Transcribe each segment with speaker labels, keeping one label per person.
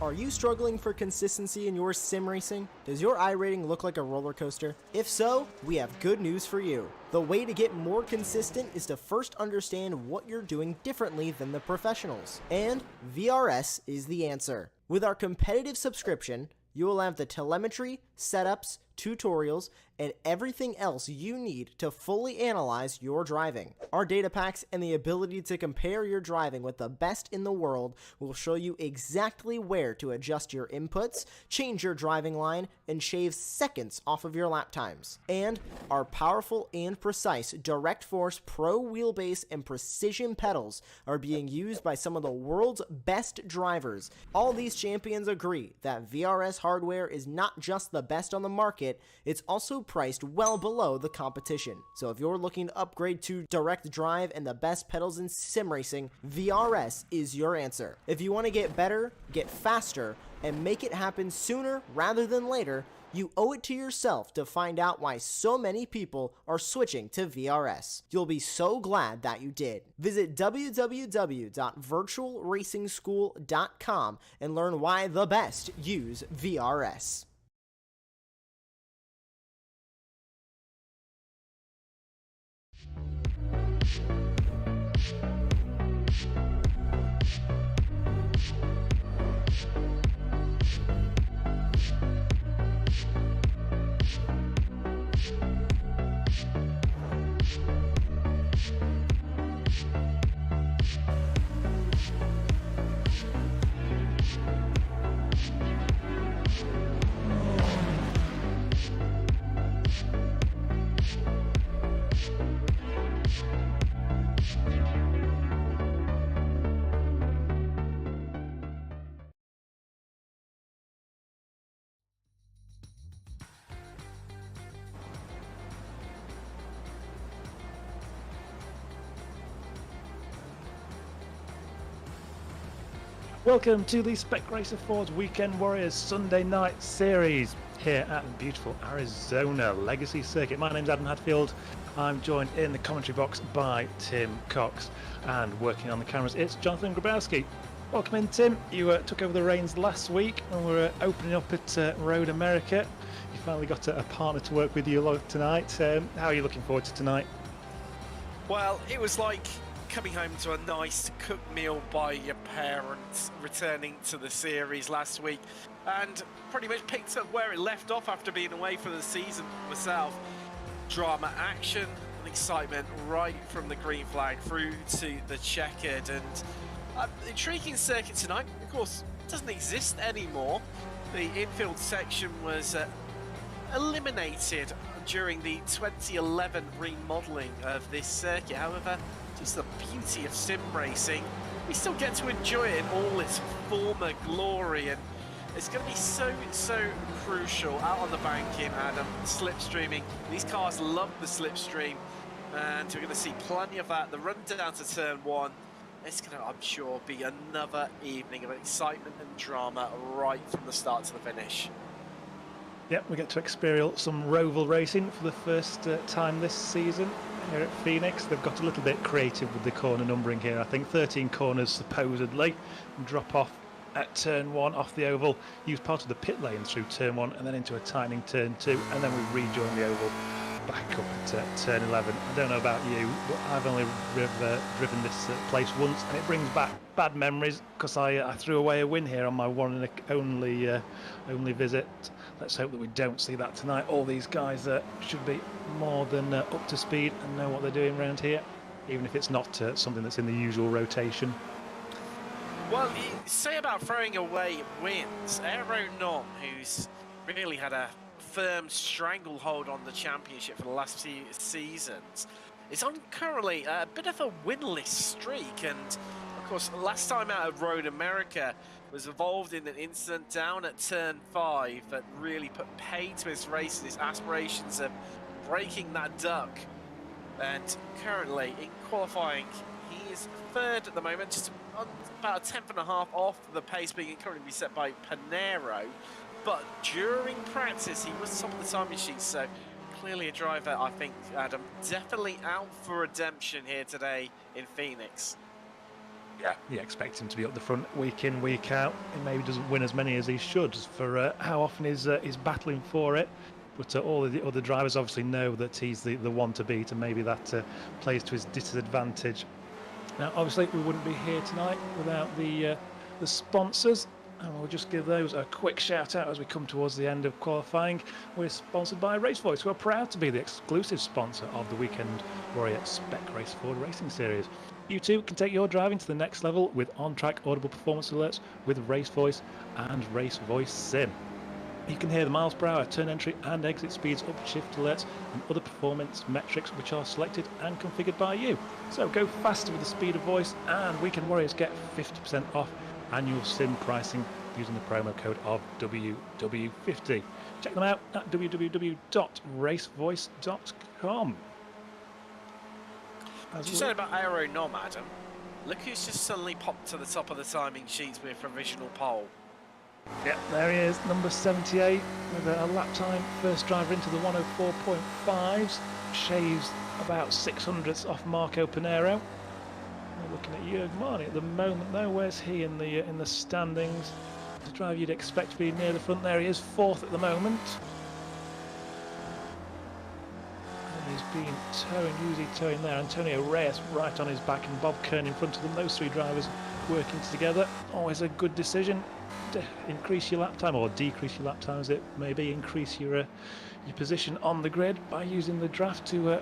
Speaker 1: Are you struggling for consistency in your sim racing? Does your iRating look like a roller coaster? If so, we have good news for you. The way to get more consistent is to first understand what you're doing differently than the professionals. And VRS is the answer. With our competitive subscription, you will have the telemetry, setups, tutorials, and everything else you need to fully analyze your driving. Our data packs and the ability to compare your driving with the best in the world will show you exactly where to adjust your inputs, change your driving line, and shave seconds off of your lap times. And our powerful and precise Direct Force Pro wheelbase and precision pedals are being used by some of the world's best drivers. All these champions agree that VRS hardware is not just the best on the market, it's also priced well below the competition. So if you're looking to upgrade to direct drive and the best pedals in sim racing, VRS is your answer. If you want to get better, get faster, and make it happen sooner rather than later, you owe it to yourself to find out why so many people are switching to VRS. You'll be so glad that you did. Visit www.virtualracingschool.com and learn why the best use VRS.
Speaker 2: Welcome to the Spec Racer Fords Weekend Warriors Sunday Night Series here at beautiful Arizona Legacy Circuit. My name's Adam Hadfield. I'm joined in the commentary box by Tim Cox, and working on the cameras it's Jonathan Grabowski. Welcome in, Tim. You took over the reins last week when we were opening up at Road America. You finally got a partner to work with you tonight. How are you looking forward to tonight?
Speaker 3: Well, it was like coming home to a nice cooked meal by your parents, returning to the series last week, and pretty much picked up where it left off after being away for the season myself. Drama, action, and excitement right from the green flag through to the checkered, and intriguing circuit tonight. Of course, it doesn't exist anymore. The infield section was eliminated during the 2011 remodeling of this circuit. However, just the beauty of sim racing, we still get to enjoy it in all its former glory, and it's going to be so crucial out on the banking, Adam. Slipstreaming, these cars love the slipstream, and we're going to see plenty of that. The run down to turn one, it's going to, I'm sure, be another evening of excitement and drama right from the start to the finish.
Speaker 2: Yep, we get to experience some Roval racing for the first time this season here at Phoenix. They've got a little bit creative with the corner numbering here. I think 13 corners supposedly, drop off at turn 1 off the oval, use part of the pit lane through turn 1 and then into a tightening turn 2, and then we rejoin the oval back up at turn 11. I don't know about you, but I've only driven this place once, and it brings back bad memories because I threw away a win here on my one and only visit. Let's hope that we don't see that tonight. All these guys should be more than up to speed and know what they're doing around here, even if it's not something that's in the usual rotation.
Speaker 3: Well, you say about throwing away wins. Aeronom, who's really had a firm stranglehold on the championship for the last few seasons, is on currently a bit of a winless streak, and of course last time out of Road America was involved in an incident down at turn 5 that really put paid to his race and his aspirations of breaking that duck. And currently in qualifying he is third at the moment, just on about a 10th and a half off the pace being currently set by Panero. But during practice, he was top of the timing sheet, so clearly a driver, I think, Adam, definitely out for redemption here today in Phoenix.
Speaker 2: Yeah, you expect him to be up the front week in, week out. He maybe doesn't win as many as he should for how often he's battling for it. But all of the other drivers obviously know that he's the one to beat, and maybe that plays to his disadvantage. Now, obviously, we wouldn't be here tonight without the sponsors. And we'll just give those a quick shout out as we come towards the end of qualifying. We're sponsored by RaceVoice, who are proud to be the exclusive sponsor of the Weekend Warrior Spec Race Ford Racing Series. You too can take your driving to the next level with on-track audible performance alerts with RaceVoice and RaceVoice Sim. You can hear the miles per hour, turn entry and exit speeds, upshift alerts and other performance metrics which are selected and configured by you. So go faster with the speed of voice, and Weekend Warriors get 50% off annual sim pricing using the promo code of WW50. Check them out at www.racevoice.com.
Speaker 3: What you said about Aero Nom, Adam? Look who's just suddenly popped to the top of the timing sheets with a provisional pole.
Speaker 2: Yeah, there he is, number 78, with a lap time, first driver into the 104.5s, shaves about 600ths off Marco Pinero. We're looking at Jürg Marni at the moment though. Where's he in the standings? The driver you'd expect to be near the front there. He is fourth at the moment. And he's been usually towing there. Antonio Reyes right on his back and Bob Kern in front of them. Those three drivers working together. Always a good decision. Increase your lap time, or decrease your lap time as it may be. Increase your position on the grid by using the draft to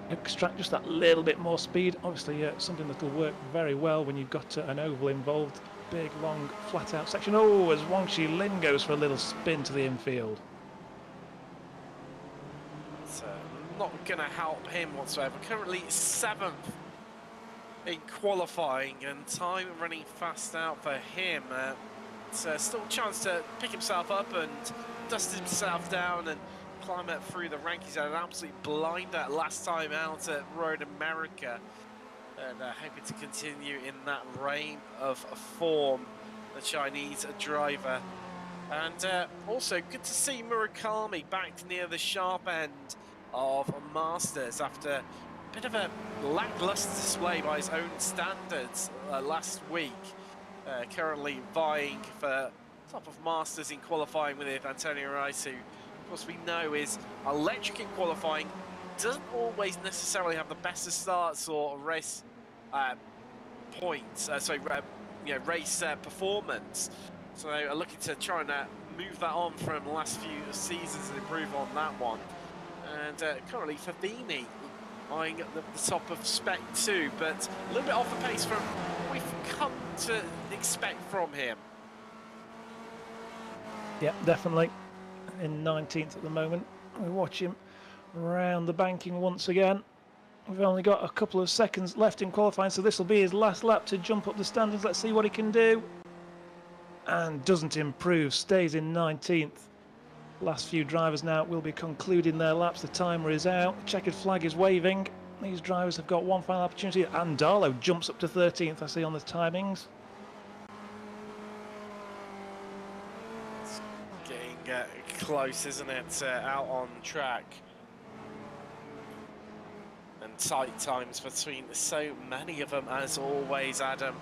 Speaker 2: extract just that little bit more speed. Obviously something that will work very well when you've got an oval involved. Big, long, flat out section. Oh, as Wang Shi Lin goes for a little spin to the infield.
Speaker 3: It's not going to help him whatsoever. Currently 7th in qualifying, and time running fast out for him. It's still a chance to pick himself up and dust himself down and climb up through the rankings. Had an absolute blinder last time out at Road America, and hoping to continue in that reign of form, the Chinese driver. And also good to see Murakami back near the sharp end of Masters after a bit of a lackluster display by his own standards last week. Currently vying for top of Masters in qualifying with Antonio Rice, who of course we know is electric in qualifying, doesn't always necessarily have the best of starts or race points, race performance. So looking to try and move that on from the last few seasons and improve on that one. And currently Fabini eyeing at the top of Spec 2, but a little bit off the pace from what we've come to expect from him.
Speaker 2: Yeah, definitely. In 19th at the moment. We watch him round the banking once again. We've only got a couple of seconds left in qualifying, so this will be his last lap to jump up the standings. Let's see what he can do. And doesn't improve, stays in 19th. Last few drivers now will be concluding their laps. The timer is out. The checkered flag is waving. These drivers have got one final opportunity. And Darlow jumps up to 13th, I see on the timings.
Speaker 3: It's getting close, isn't it? Out on track. And tight times between so many of them, as always, Adam.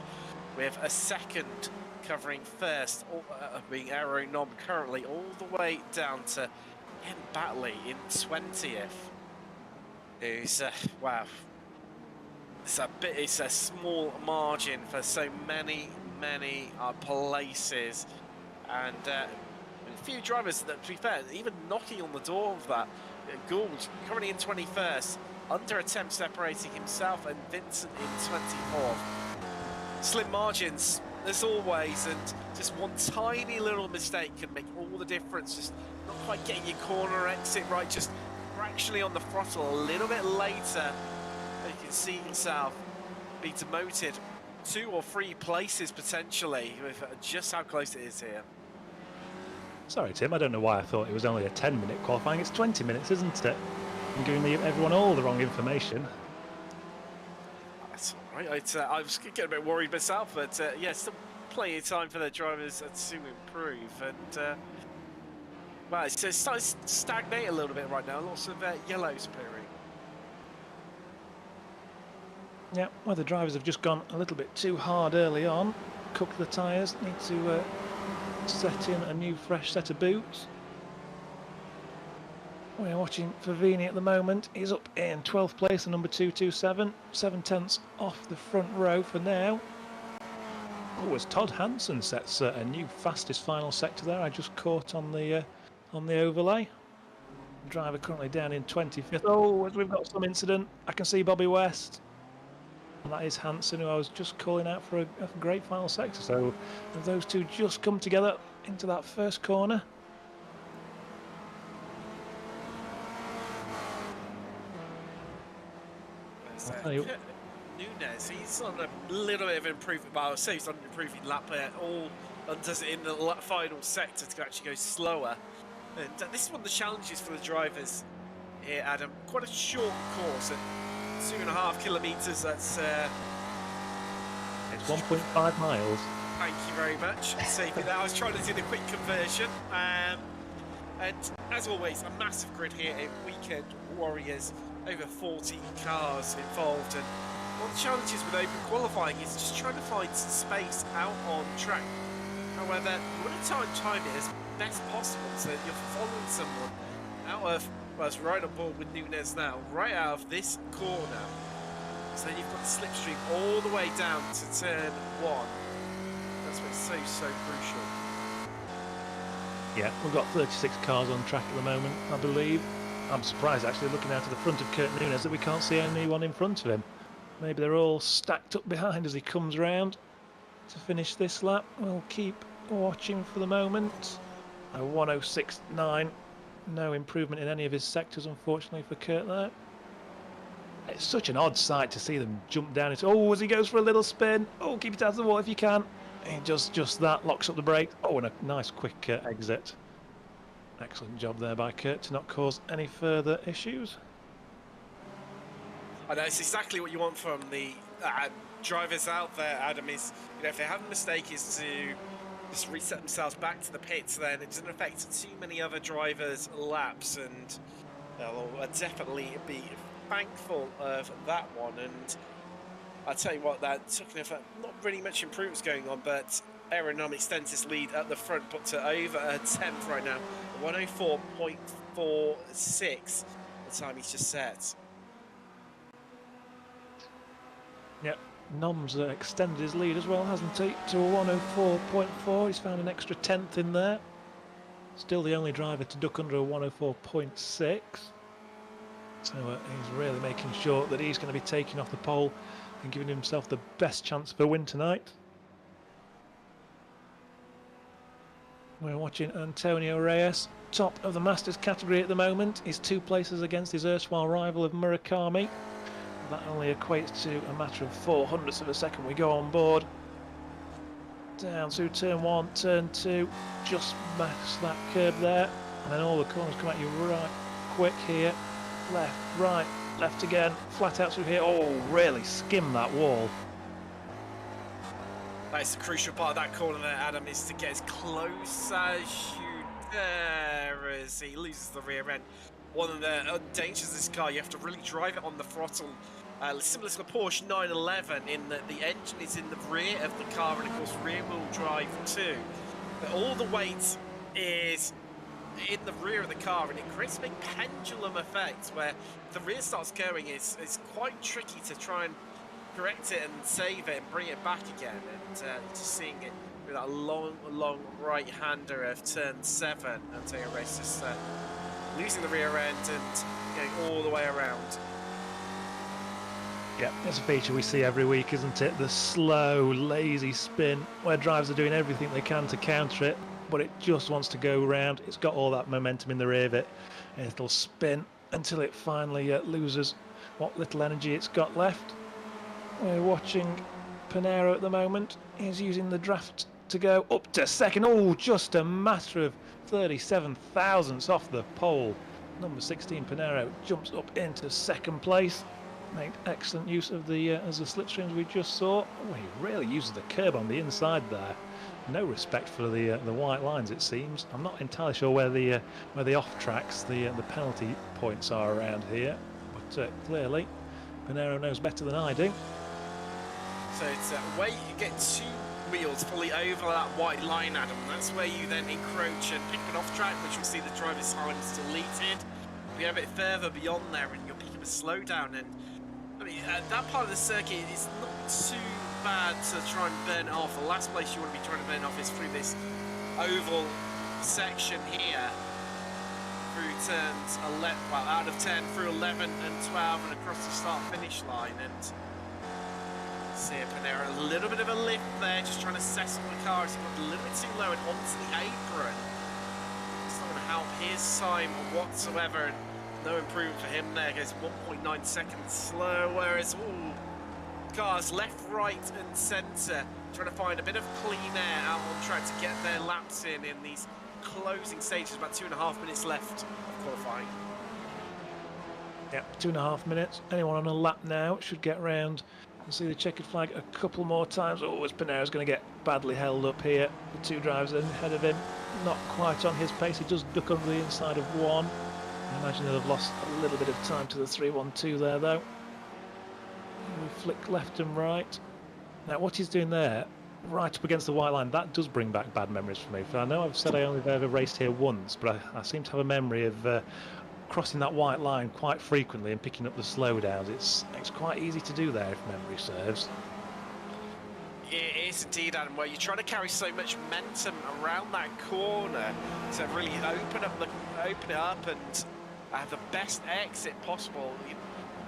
Speaker 3: With a second covering first, being Aero Nom currently, all the way down to Ken Batley in 20th. Who's wow, it's a small margin for so many places, and a few drivers that, to be fair, even knocking on the door of that. Gould currently in 21st, under attempt separating himself and Vincent in 24th. Slim margins as always, and just one tiny little mistake can make all the difference. Just not quite getting your corner exit right, just fractionally on the throttle a little bit later. You can see yourself be demoted 2 or 3 places potentially, with just how close it is here.
Speaker 2: Sorry, Tim, I don't know why I thought it was only a 10-minute qualifying. It's 20 minutes, isn't it? I'm giving everyone all the wrong information.
Speaker 3: That's all right. I was getting a bit worried myself, but yeah, still plenty of time for the drivers to improve. And well, it's starting to stagnate a little bit right now. Lots of yellows appearing.
Speaker 2: Yeah, well, the drivers have just gone a little bit too hard early on. Cooked the tyres, need to set in a new fresh set of boots. We're watching Favini at the moment. He's up in 12th place, the number 227, 7/10 off the front row for now. Oh, as Todd Hansen sets a new fastest final sector there. I just caught on the overlay. Driver currently down in 25th. Oh, as we've got some incident. I can see Bobby West. And that is Hansen, who I was just calling out for a great final sector. So those two just come together into that first corner.
Speaker 3: Nunes, he's on a little bit of improvement, but I would say he's on an improving lap there. All does it in the final sector to actually go slower. And this is one of the challenges for the drivers here, Adam. Quite a short course at 2.5 kilometres. That's
Speaker 2: it's 1.5 miles.
Speaker 3: Thank you very much. Saving that. I was trying to do the quick conversion. And as always, a massive grid here at Weekend Warriors. Over 40 cars involved, and one of the challenges with open qualifying is just trying to find some space out on track. However, you want to time it as best possible so that you're following someone out of, well, it's right on board with Nunes now, right out of this corner. So then you've got the slipstream all the way down to turn 1. That's what's so crucial.
Speaker 2: Yeah, we've got 36 cars on track at the moment, I believe. I'm surprised, actually, looking out of the front of Kurt Nunes, that we can't see anyone in front of him. Maybe they're all stacked up behind as he comes round to finish this lap. We'll keep watching for the moment. A 106.9. No improvement in any of his sectors, unfortunately, for Kurt there. It's such an odd sight to see them jump down into... Oh, as he goes for a little spin. Oh, keep it out of the wall if you can. He does just that, locks up the brake. Oh, and a nice quick exit. Excellent job there by Kurt to not cause any further issues.
Speaker 3: I know, it's exactly what you want from the drivers out there, Adam, is, you know, if they have a mistake, is to just reset themselves back to the pits, then it doesn't affect too many other drivers' laps, and they'll definitely be thankful of that one. And I'll tell you what, that took an effect, not really much improvements going on, but Aeronom extends his lead at the front, but to over a 10th right now, 104.46, the time he's just set.
Speaker 2: Yep, Nom's extended his lead as well, hasn't he, to a 104.4. He's found an extra 10th in there. Still the only driver to duck under a 104.6. So he's really making sure that he's going to be taking off the pole and giving himself the best chance for a win tonight. We're watching Antonio Reyes, top of the Masters category at the moment. He's 2 places against his erstwhile rival of Murakami. That only equates to a matter of 0.04 of a second. We go on board. Down through turn 1, turn 2, just max that curb there. And then all the corners come at you right quick here. Left, right, left again, flat out through here. Oh, really skim that wall.
Speaker 3: That's the crucial part of that corner there, Adam, is to get as close as you dare as he loses the rear end. One of the dangers of this car, you have to really drive it on the throttle. Similar to the Porsche 911, in that the engine is in the rear of the car, and of course rear wheel drive too. But all the weight is in the rear of the car, and it creates a big pendulum effect where the rear starts going. It's quite tricky to try and correct it and save it and bring it back again, and just seeing it with that long right-hander of turn 7, Antonio Reyes just losing the rear end and going all the way around.
Speaker 2: Yeah, it's a feature we see every week, isn't it? The slow, lazy spin where drivers are doing everything they can to counter it, but it just wants to go round. It's got all that momentum in the rear of it, and it'll spin until it finally loses what little energy it's got left. We're watching Pinero at the moment. He's using the draft to go up to second. Oh, just a matter of 37 thousandths off the pole. Number 16 Pinero jumps up into second place. Made excellent use of the as the slipstreams we just saw. Oh, he really uses the curb on the inside there. No respect for the white lines, it seems. I'm not entirely sure where the off tracks, the penalty points are around here, but clearly Pinero knows better than I do.
Speaker 3: So it's where you get 2 wheels fully over that white line, Adam. That's where you then encroach and pick it off track, which will see the driver's times deleted. You go a bit further beyond there and you'll pick up a slowdown. And I mean, that part of the circuit is not too bad to try and burn it off. The last place you want to be trying to burn off is through this oval section here. Through turns 11, well, out of 10, through 11 and 12 and across the start-finish line. And see a Panera, a little bit of a lift there, just trying to settle the car as he got a little bit too low and onto the apron. It's not going to help his time whatsoever. No improvement for him there. Goes 1.9 seconds slow, whereas cars left, right and centre trying to find a bit of clean air out on track to get their laps in these closing stages. About 2.5 minutes left of qualifying.
Speaker 2: Yep, 2.5 minutes. Anyone on a lap now should get round and see the checkered flag a couple more times. Oh, as Panera's going to get badly held up here. The 2 drivers ahead of him, not quite on his pace. He does duck under the inside of 1. I imagine they'll have lost a little bit of time to the 3-1-2 there, though. We flick left and right. Now, what he's doing there, right up against the white line, that does bring back bad memories for me. For I know I've said I only ever raced here once, but I seem to have a memory of crossing that white line quite frequently and picking up the slowdowns. It's quite easy to do there if memory serves.
Speaker 3: It is indeed, Adam, where you're trying to carry so much momentum around that corner to really open it up and have the best exit possible.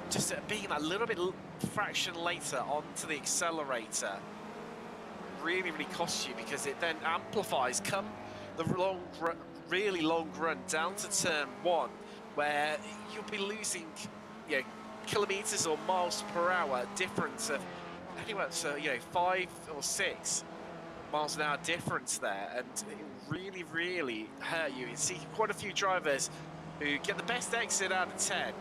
Speaker 3: Just being a little bit fraction later onto the accelerator really costs you, because it then amplifies come the really long run down to turn 1, where you'll be losing kilometers or miles per hour difference of anywhere, so 5 or 6 miles an hour difference there, and it really hurt you. You see quite a few drivers who get the best exit out of 10,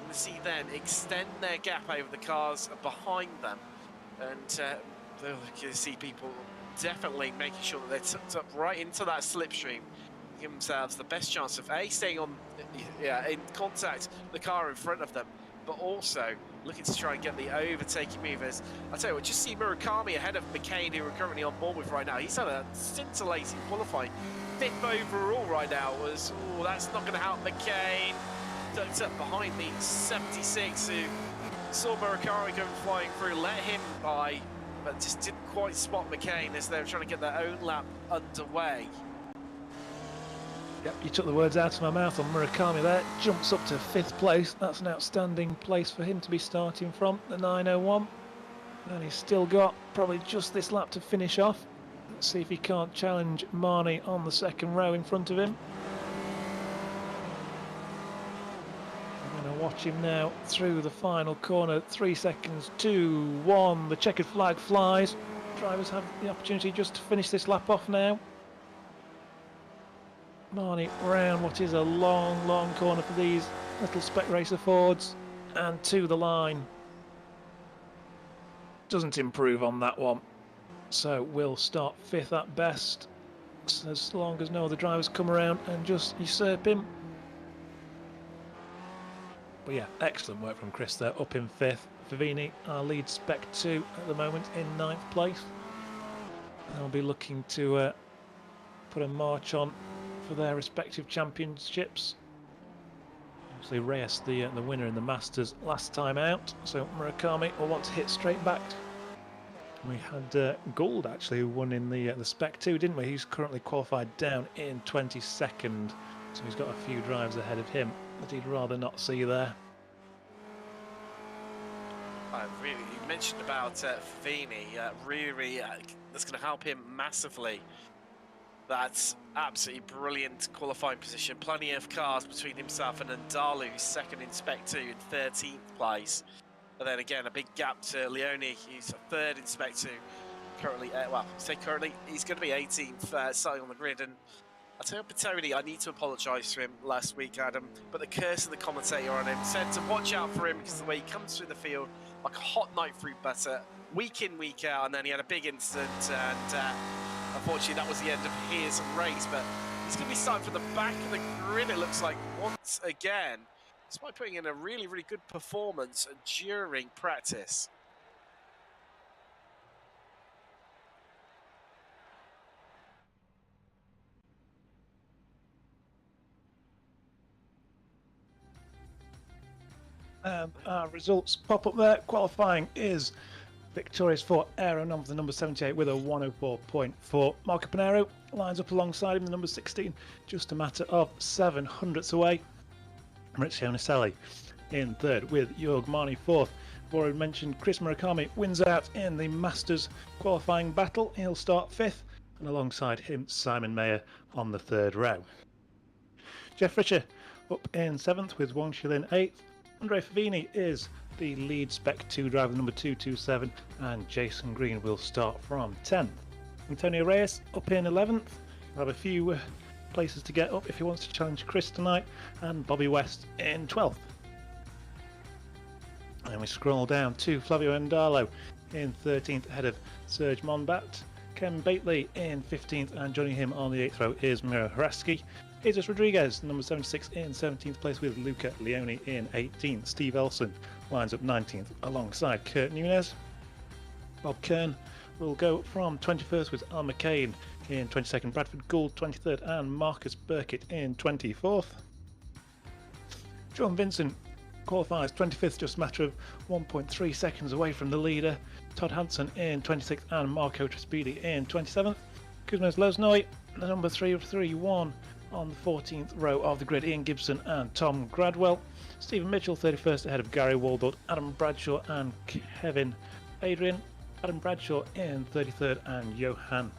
Speaker 3: and see then extend their gap over the cars behind them, and you see people definitely making sure that they're tucked up right into that slipstream, give themselves the best chance of staying on in contact with the car in front of them, but also looking to try and get the overtaking movers. I tell you what, just see Murakami ahead of McCain, who we're currently on board with right now. He's had a scintillating qualifying, 5th overall right now. That's not going to help McCain. Ducked up behind the 76, who saw Murakami going flying through, let him by, but just didn't quite spot McCain as they were trying to get their own lap underway.
Speaker 2: Yep, you took the words out of my mouth on Murakami there. Jumps up to 5th place. That's an outstanding place for him to be starting from, the 9:01. And he's still got probably just this lap to finish off. Let's see if he can't challenge Marnie on the 2nd row in front of him. I'm going to watch him now through the final corner. 3 seconds, 2, 1. The checkered flag flies. Drivers have the opportunity just to finish this lap off now. Marnie round what is a long corner for these little spec racer Fords, and to the line. Doesn't improve on that one, so we'll start 5th at best, as long as no other drivers come around and just usurp him. But yeah, excellent work from Chris there, up in 5th. Favini, our lead spec 2 at the moment, in 9th place. They'll be looking to put a march on for their respective championships. Obviously Reyes, the winner in the Masters last time out, so Murakami will want to hit straight back. We had Gould actually, who won in the Spec 2, didn't we? He's currently qualified down in 22nd, so he's got a few drives ahead of him that he'd rather not see there.
Speaker 3: You mentioned about Favini, really that's going to help him massively. That's absolutely brilliant qualifying position. Plenty of cars between himself and Ndalu, who's 2nd in Spec 2 in 13th place. And then again, a big gap to Leone, who's 3rd in Spec 2. Currently, he's going to be 18th starting on the grid. And I'll tell you, Petoni, I need to apologise to him last week, Adam, but the curse of the commentator on him said to watch out for him, because the way he comes through the field like a hot knife through butter, week in, week out, and then he had a big incident, and unfortunately that was the end of his race. But he's going to be starting from the back of the grid, it looks like, once again, despite putting in a really good performance during practice.
Speaker 2: And our results pop up there. Qualifying is victorious for Aeronom for the number 78 with a 104.4. Marco Pinero lines up alongside him, the number 16, just a matter of 700ths away. Maurizio Naselli in third with Jorg Marni fourth. I've already mentioned Chris Murakami wins out in the Masters qualifying battle. He'll start fifth, and alongside him Simon Mayer on the third row. Jeff Richer up in seventh with Wang Shilin eighth. Andre Favini is the lead Spec 2 driver, number 227, and Jason Green will start from 10th. Antonio Reyes up in 11th. He'll have a few places to get up if he wants to challenge Chris tonight, and Bobby West in 12th. And we scroll down to Flavio Endalo in 13th ahead of Serge Monbat. Ken Bately in 15th, and joining him on the 8th row is Miro Haraski. Jesus Rodriguez, number 76, in 17th place with Luca Leone in 18th. Steve Elson lines up 19th alongside Kurt Nunez. Bob Kern will go from 21st with Al McCain in 22nd, Bradford Gould 23rd, and Marcus Burkitt in 24th. John Vincent qualifies 25th, just a matter of 1.3 seconds away from the leader. Todd Hansen in 26th, and Marco Trespidi in 27th. Kuzmas Loznoy, the number 331 on the 14th row of the grid, Ian Gibson and Tom Gradwell. Stephen Mitchell 31st ahead of Gary Waldord, Adam Bradshaw and Kevin Adrian. Adam Bradshaw in 33rd, and Johan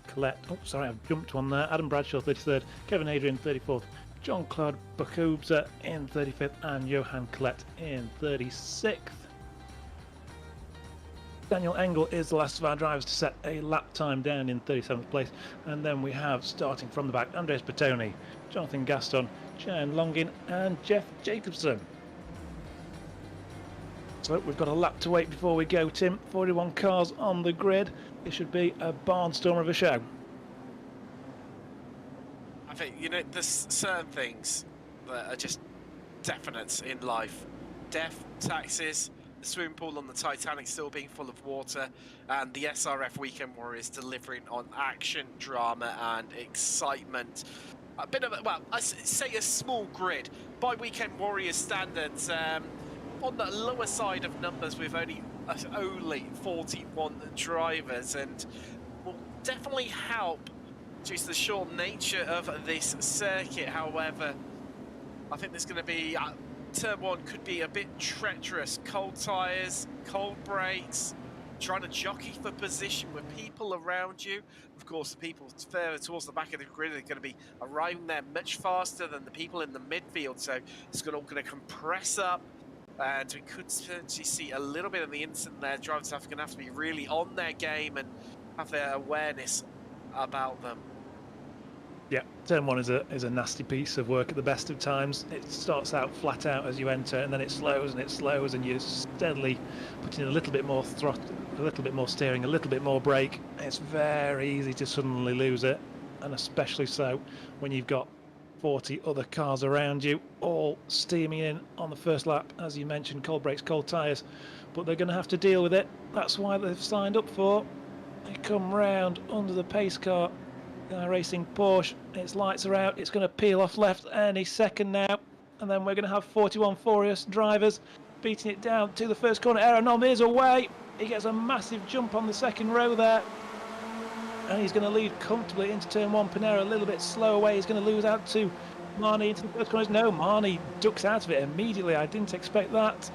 Speaker 2: Collette. Oh, sorry, I've jumped one there. Adam Bradshaw 33rd, Kevin Adrian 34th, John Claude Bakubza in 35th, and Johan Collette in 36th. Daniel Engel is the last of our drivers to set a lap time down in 37th place, and then we have, starting from the back, Andres Bertoni, Jonathan Gaston, Jan Longin and Jeff Jacobson. So we've got a lap to wait before we go, Tim. 41 cars on the grid. It should be a barnstormer of a show.
Speaker 3: I think, you know, there's certain things that are just definite in life. Death, taxes, the swimming pool on the Titanic still being full of water, and the SRF Weekend Warriors delivering on action, drama and excitement. A bit of a, well, I say a small grid by Weekend Warriors standards, on the lower side of numbers with only 41 drivers, and will definitely help due to the short nature of this circuit. However, I think there's going to be turn one could be a bit treacherous. Cold tyres, cold brakes, trying to jockey for position with people around you. Of course, the people further towards the back of the grid are going to be arriving there much faster than the people in the midfield, so it's all going to compress up, and we could potentially see a little bit of the instant there. Drivers are going to have to be really on their game and have their awareness about them.
Speaker 2: Yeah, turn one is a nasty piece of work at the best of times. It starts out flat out as you enter, and then it slows, and you're steadily putting in a little bit more throttle, a little bit more steering, a little bit more brake. It's very easy to suddenly lose it, and especially so when you've got 40 other cars around you, all steaming in on the first lap. As you mentioned, cold brakes, cold tyres, but they're going to have to deal with it. That's why they've signed up for. They come round under the pace car. iRacing Porsche, its lights are out, it's going to peel off left any second now, and then we're going to have 41 Furious drivers beating it down to the first corner. Aeronom is away, he gets a massive jump on the second row there, and he's going to lead comfortably into turn one. Pinero a little bit slow away, he's going to lose out to Marnie into the first corner. No, Marnie ducks out of it immediately, I didn't expect that.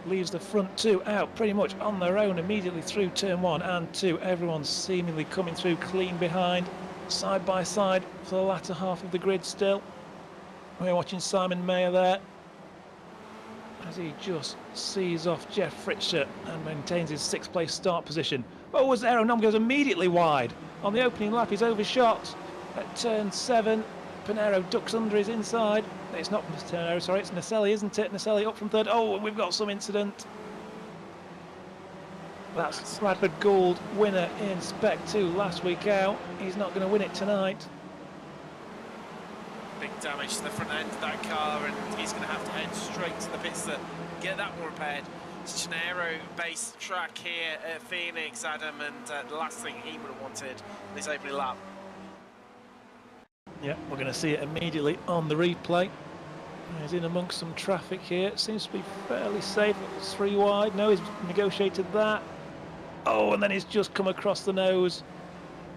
Speaker 2: Leaves the front two out pretty much on their own immediately through turn one and two. Everyone's seemingly coming through clean behind, side by side for the latter half of the grid still. We're watching Simon Mayer there as he just sees off Jeff Fritcher and maintains his sixth place start position. Oh, as Aeronom goes immediately wide on the opening lap, he's overshot at turn 7. Pinero ducks under his inside. It's not Pinero, sorry, it's Naselli, isn't it? Naselli up from third. Oh, we've got some incident. That's Bradford Gould, winner in Spec 2 last week out. He's not going to win it tonight.
Speaker 3: Big damage to the front end of that car, and he's going to have to head straight to the pits to get that one repaired. It's an aero-based track here at Phoenix, Adam, and the last thing he would have wanted in his opening lap.
Speaker 2: Yeah, we're going to see it immediately on the replay. He's in amongst some traffic here. It seems to be fairly safe. It's 3 wide. No, he's negotiated that. Oh, and then he's just come across the nose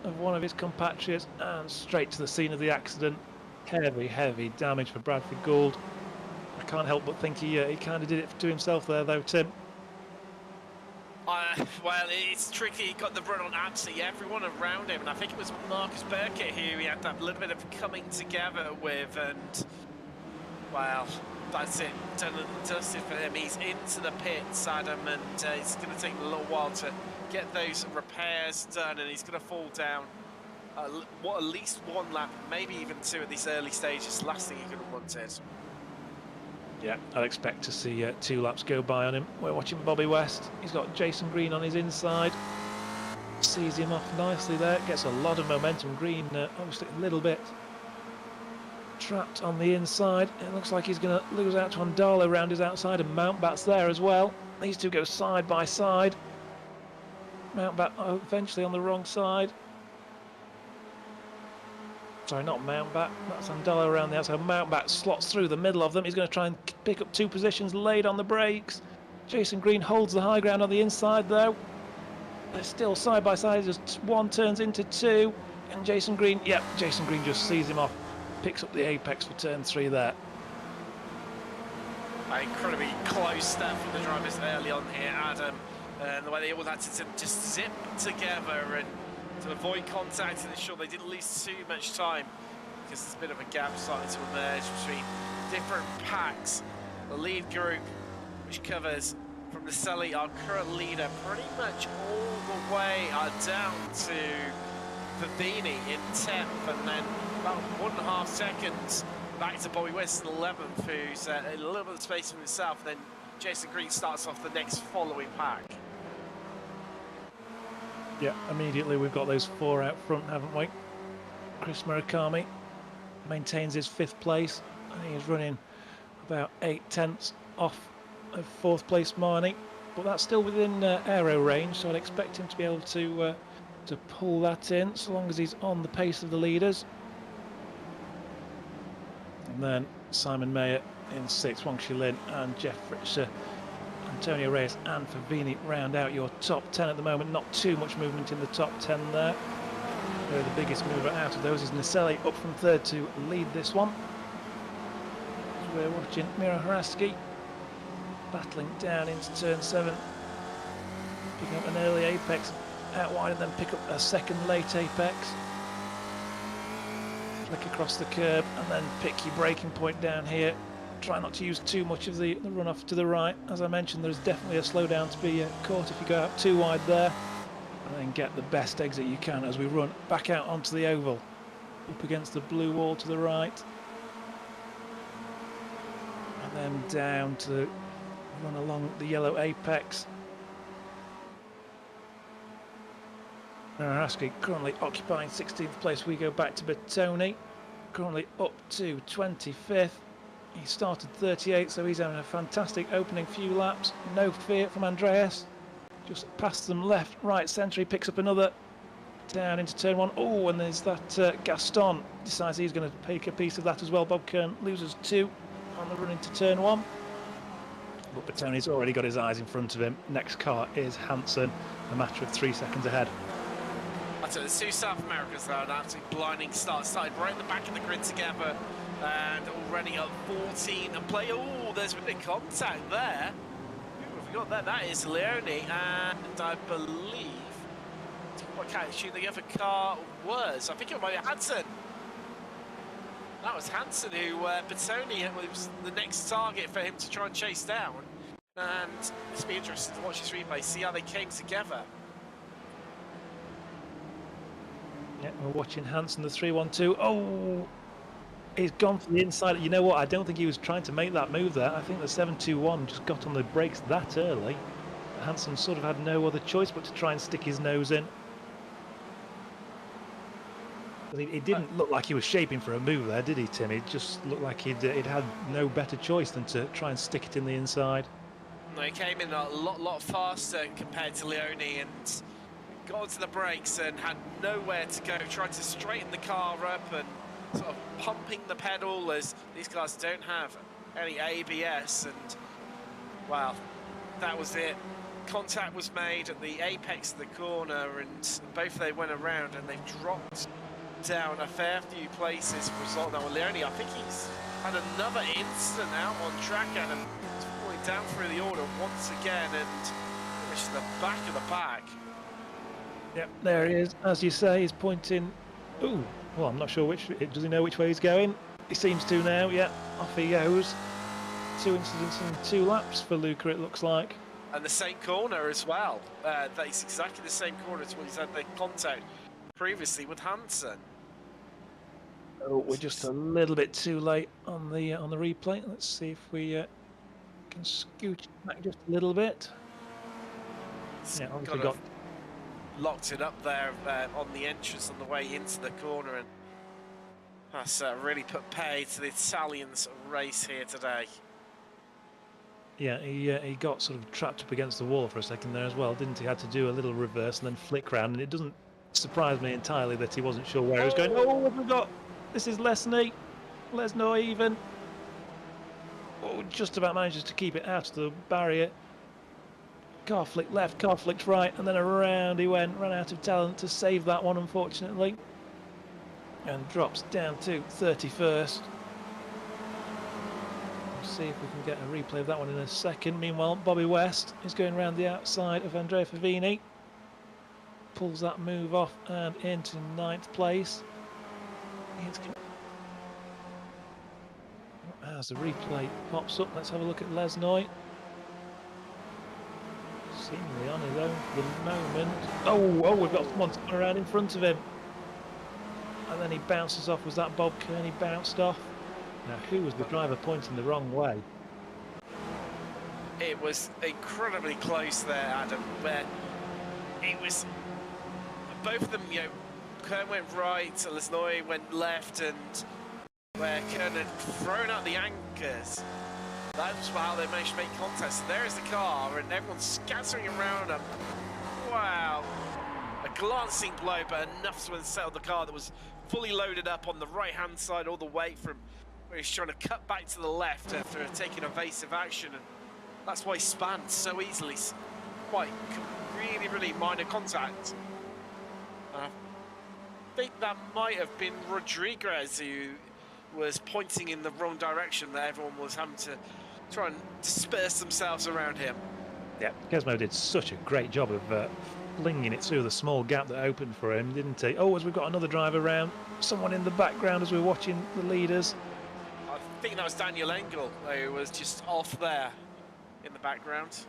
Speaker 2: of one of his compatriots and straight to the scene of the accident. Heavy, heavy damage for Bradford Gould. I can't help but think he kind of did it to himself there, though, Tim.
Speaker 3: Well, it's tricky. He got the run on absolutely everyone around him, and I think it was Marcus Burkett who he had to have a little bit of coming together with, and well, that's it, done and dusted for him. He's into the pits, Adam, and it's going to take him a little while to get those repairs done, and he's going to fall down. At least one lap, maybe even two at these early stages. Last thing he could have wanted.
Speaker 2: Yeah, I'd expect to see 2 laps go by on him. We're watching Bobby West. He's got Jason Green on his inside. Sees him off nicely there. Gets a lot of momentum. Green, obviously a little bit trapped on the inside. It looks like he's going to lose out to Andala around his outside, and Mountbat's there as well. These two go side by side. Mountbat eventually on the wrong side. Sorry, not Mountbat. That's Andala around the outside. Mountbat slots through the middle of them. He's going to try and pick up 2 positions laid on the brakes. Jason Green holds the high ground on the inside, though. They're still side by side. Just 1 turns into 2. And Jason Green, yep, Jason Green just sees him off. Picks up the apex for turn 3 there.
Speaker 3: Incredibly close stuff from the drivers early on here, Adam. And the way they all had to just zip together and to avoid contact and ensure they didn't lose too much time, because there's a bit of a gap starting to emerge between different packs. The lead group, which covers from the Sully, our current leader, pretty much all the way down to Fabini in 10th, and then about 1.5 seconds back to Bobby West in 11th, who's a little bit of space from himself. Then Jason Green starts off the next following pack.
Speaker 2: Yeah, immediately we've got those 4 out front, haven't we? Chris Murakami maintains his 5th place, and he's running about 8/10 off of 4th place Marnie, but that's still within aero range, so I'd expect him to be able to pull that in, so long as he's on the pace of the leaders. And then Simon Mayer in 6th, Wang Shilin and Jeff Fritzer, Antonio Reyes and Favini round out your top 10 at the moment. Not too much movement in the top 10 there. The biggest mover out of those is Naselli, up from 3rd to lead this one. We're watching Miro Haraski battling down into turn 7, picking up an early apex out wide and then pick up a 2nd late apex. Flick across the curb and then pick your braking point down here. Try not to use too much of the runoff to the right. As I mentioned, there's definitely a slowdown to be caught if you go out too wide there. And then get the best exit you can as we run back out onto the oval. Up against the blue wall to the right. And then down to run along the yellow apex. Naraski currently occupying 16th place. We go back to Bertoni, currently up to 25th. He started 38th, so he's having a fantastic opening few laps. No fear from Andreas. Just past them left, right, centre. He picks up another down into turn 1. Oh, and there's that Gaston. Decides he's going to take a piece of that as well. Bob Kern loses 2 on the run into turn 1. But Bertoni's already got his eyes in front of him. Next car is Hansen, a matter of 3 seconds ahead.
Speaker 3: So the 2 South Americans, though, an absolutely blinding start. Started right in the back of the grid together. And already up 14 and play. Oh, there's a bit of contact there. Who have we got there? That is Leone, and I believe what actually the other car was. I think it might be Hansen. That was Hansen who Bertoni was the next target for him to try and chase down. And it's be interesting to watch this replay, see how they came together.
Speaker 2: Yeah, we're watching Hansen, the 3-1-2. Oh! He's gone for the inside. You know what? I don't think he was trying to make that move there. I think the 7-2-1 just got on the brakes that early. Hansen sort of had no other choice but to try and stick his nose in. But it didn't look like he was shaping for a move there, did he, Tim? It just looked like he'd had no better choice than to try and stick it in the inside.
Speaker 3: No, he came in a lot faster compared to Leone and got onto the brakes and had nowhere to go. Tried to straighten the car up and sort of pumping the pedal, as these cars don't have any ABS, and well, that was it. Contact was made at the apex of the corner, and both they went around, and they've dropped down a fair few places for result. Now, Leone, I think he's had another incident out on track, and he's falling down through the order once again, and it's the back of the pack.
Speaker 2: Yep, there he is. As you say, he's pointing. Ooh, well, I'm not sure which. Does he know which way he's going? He seems to now. Yeah, off he goes. 2 incidents in 2 laps for Luca, it looks like.
Speaker 3: And the same corner as well. That's exactly the same corner as what he's had the contact previously with Hansen.
Speaker 2: Oh, we're just a little bit too late on the replay. Let's see if we can scooch back just a little bit. Yeah, obviously got
Speaker 3: locked it up there on the entrance on the way into the corner, and that's really put pay to the Italians' race here today.
Speaker 2: Yeah, he got sort of trapped up against the wall for a second there as well, didn't he? Had to do a little reverse and then flick round, and it doesn't surprise me entirely that he wasn't sure where he was going. Oh, what have we got? This is Lesney even. Oh, just about manages to keep it out of the barrier. Car flicked left, car flicked right, and then around he went. Ran out of talent to save that one, unfortunately. And drops down to 31st. We'll see if we can get a replay of that one in a second. Meanwhile, Bobby West is going around the outside of Andrea Favini. Pulls that move off and into 9th place. As the replay pops up, let's have a look at Lesnoy. Seemingly on his own for the moment. Oh, we've got someone coming around in front of him. And then he bounces off. Was that Bob Kearney bounced off? Now, who was the driver pointing the wrong way?
Speaker 3: It was incredibly close there, Adam, where it was both of them, you know, Kern went right, Lesnoy went left, and where Kern had thrown out the anchors. That's how they managed to make contact. So there is the car, and everyone's scattering around them. Wow. A glancing blow, but enough to unsettle the car that was fully loaded up on the right-hand side all the way from where he's trying to cut back to the left after taking evasive action. And that's why he spanned so easily. Quite really minor contact. I think that might have been Rodriguez who was pointing in the wrong direction, that everyone was having to try and disperse themselves around him.
Speaker 2: Yeah, Gizmo did such a great job of flinging it through the small gap that opened for him, didn't he? Oh, as we've got another driver around, someone in the background as we're watching the leaders.
Speaker 3: I think that was Daniel Engel who was just off there in the background.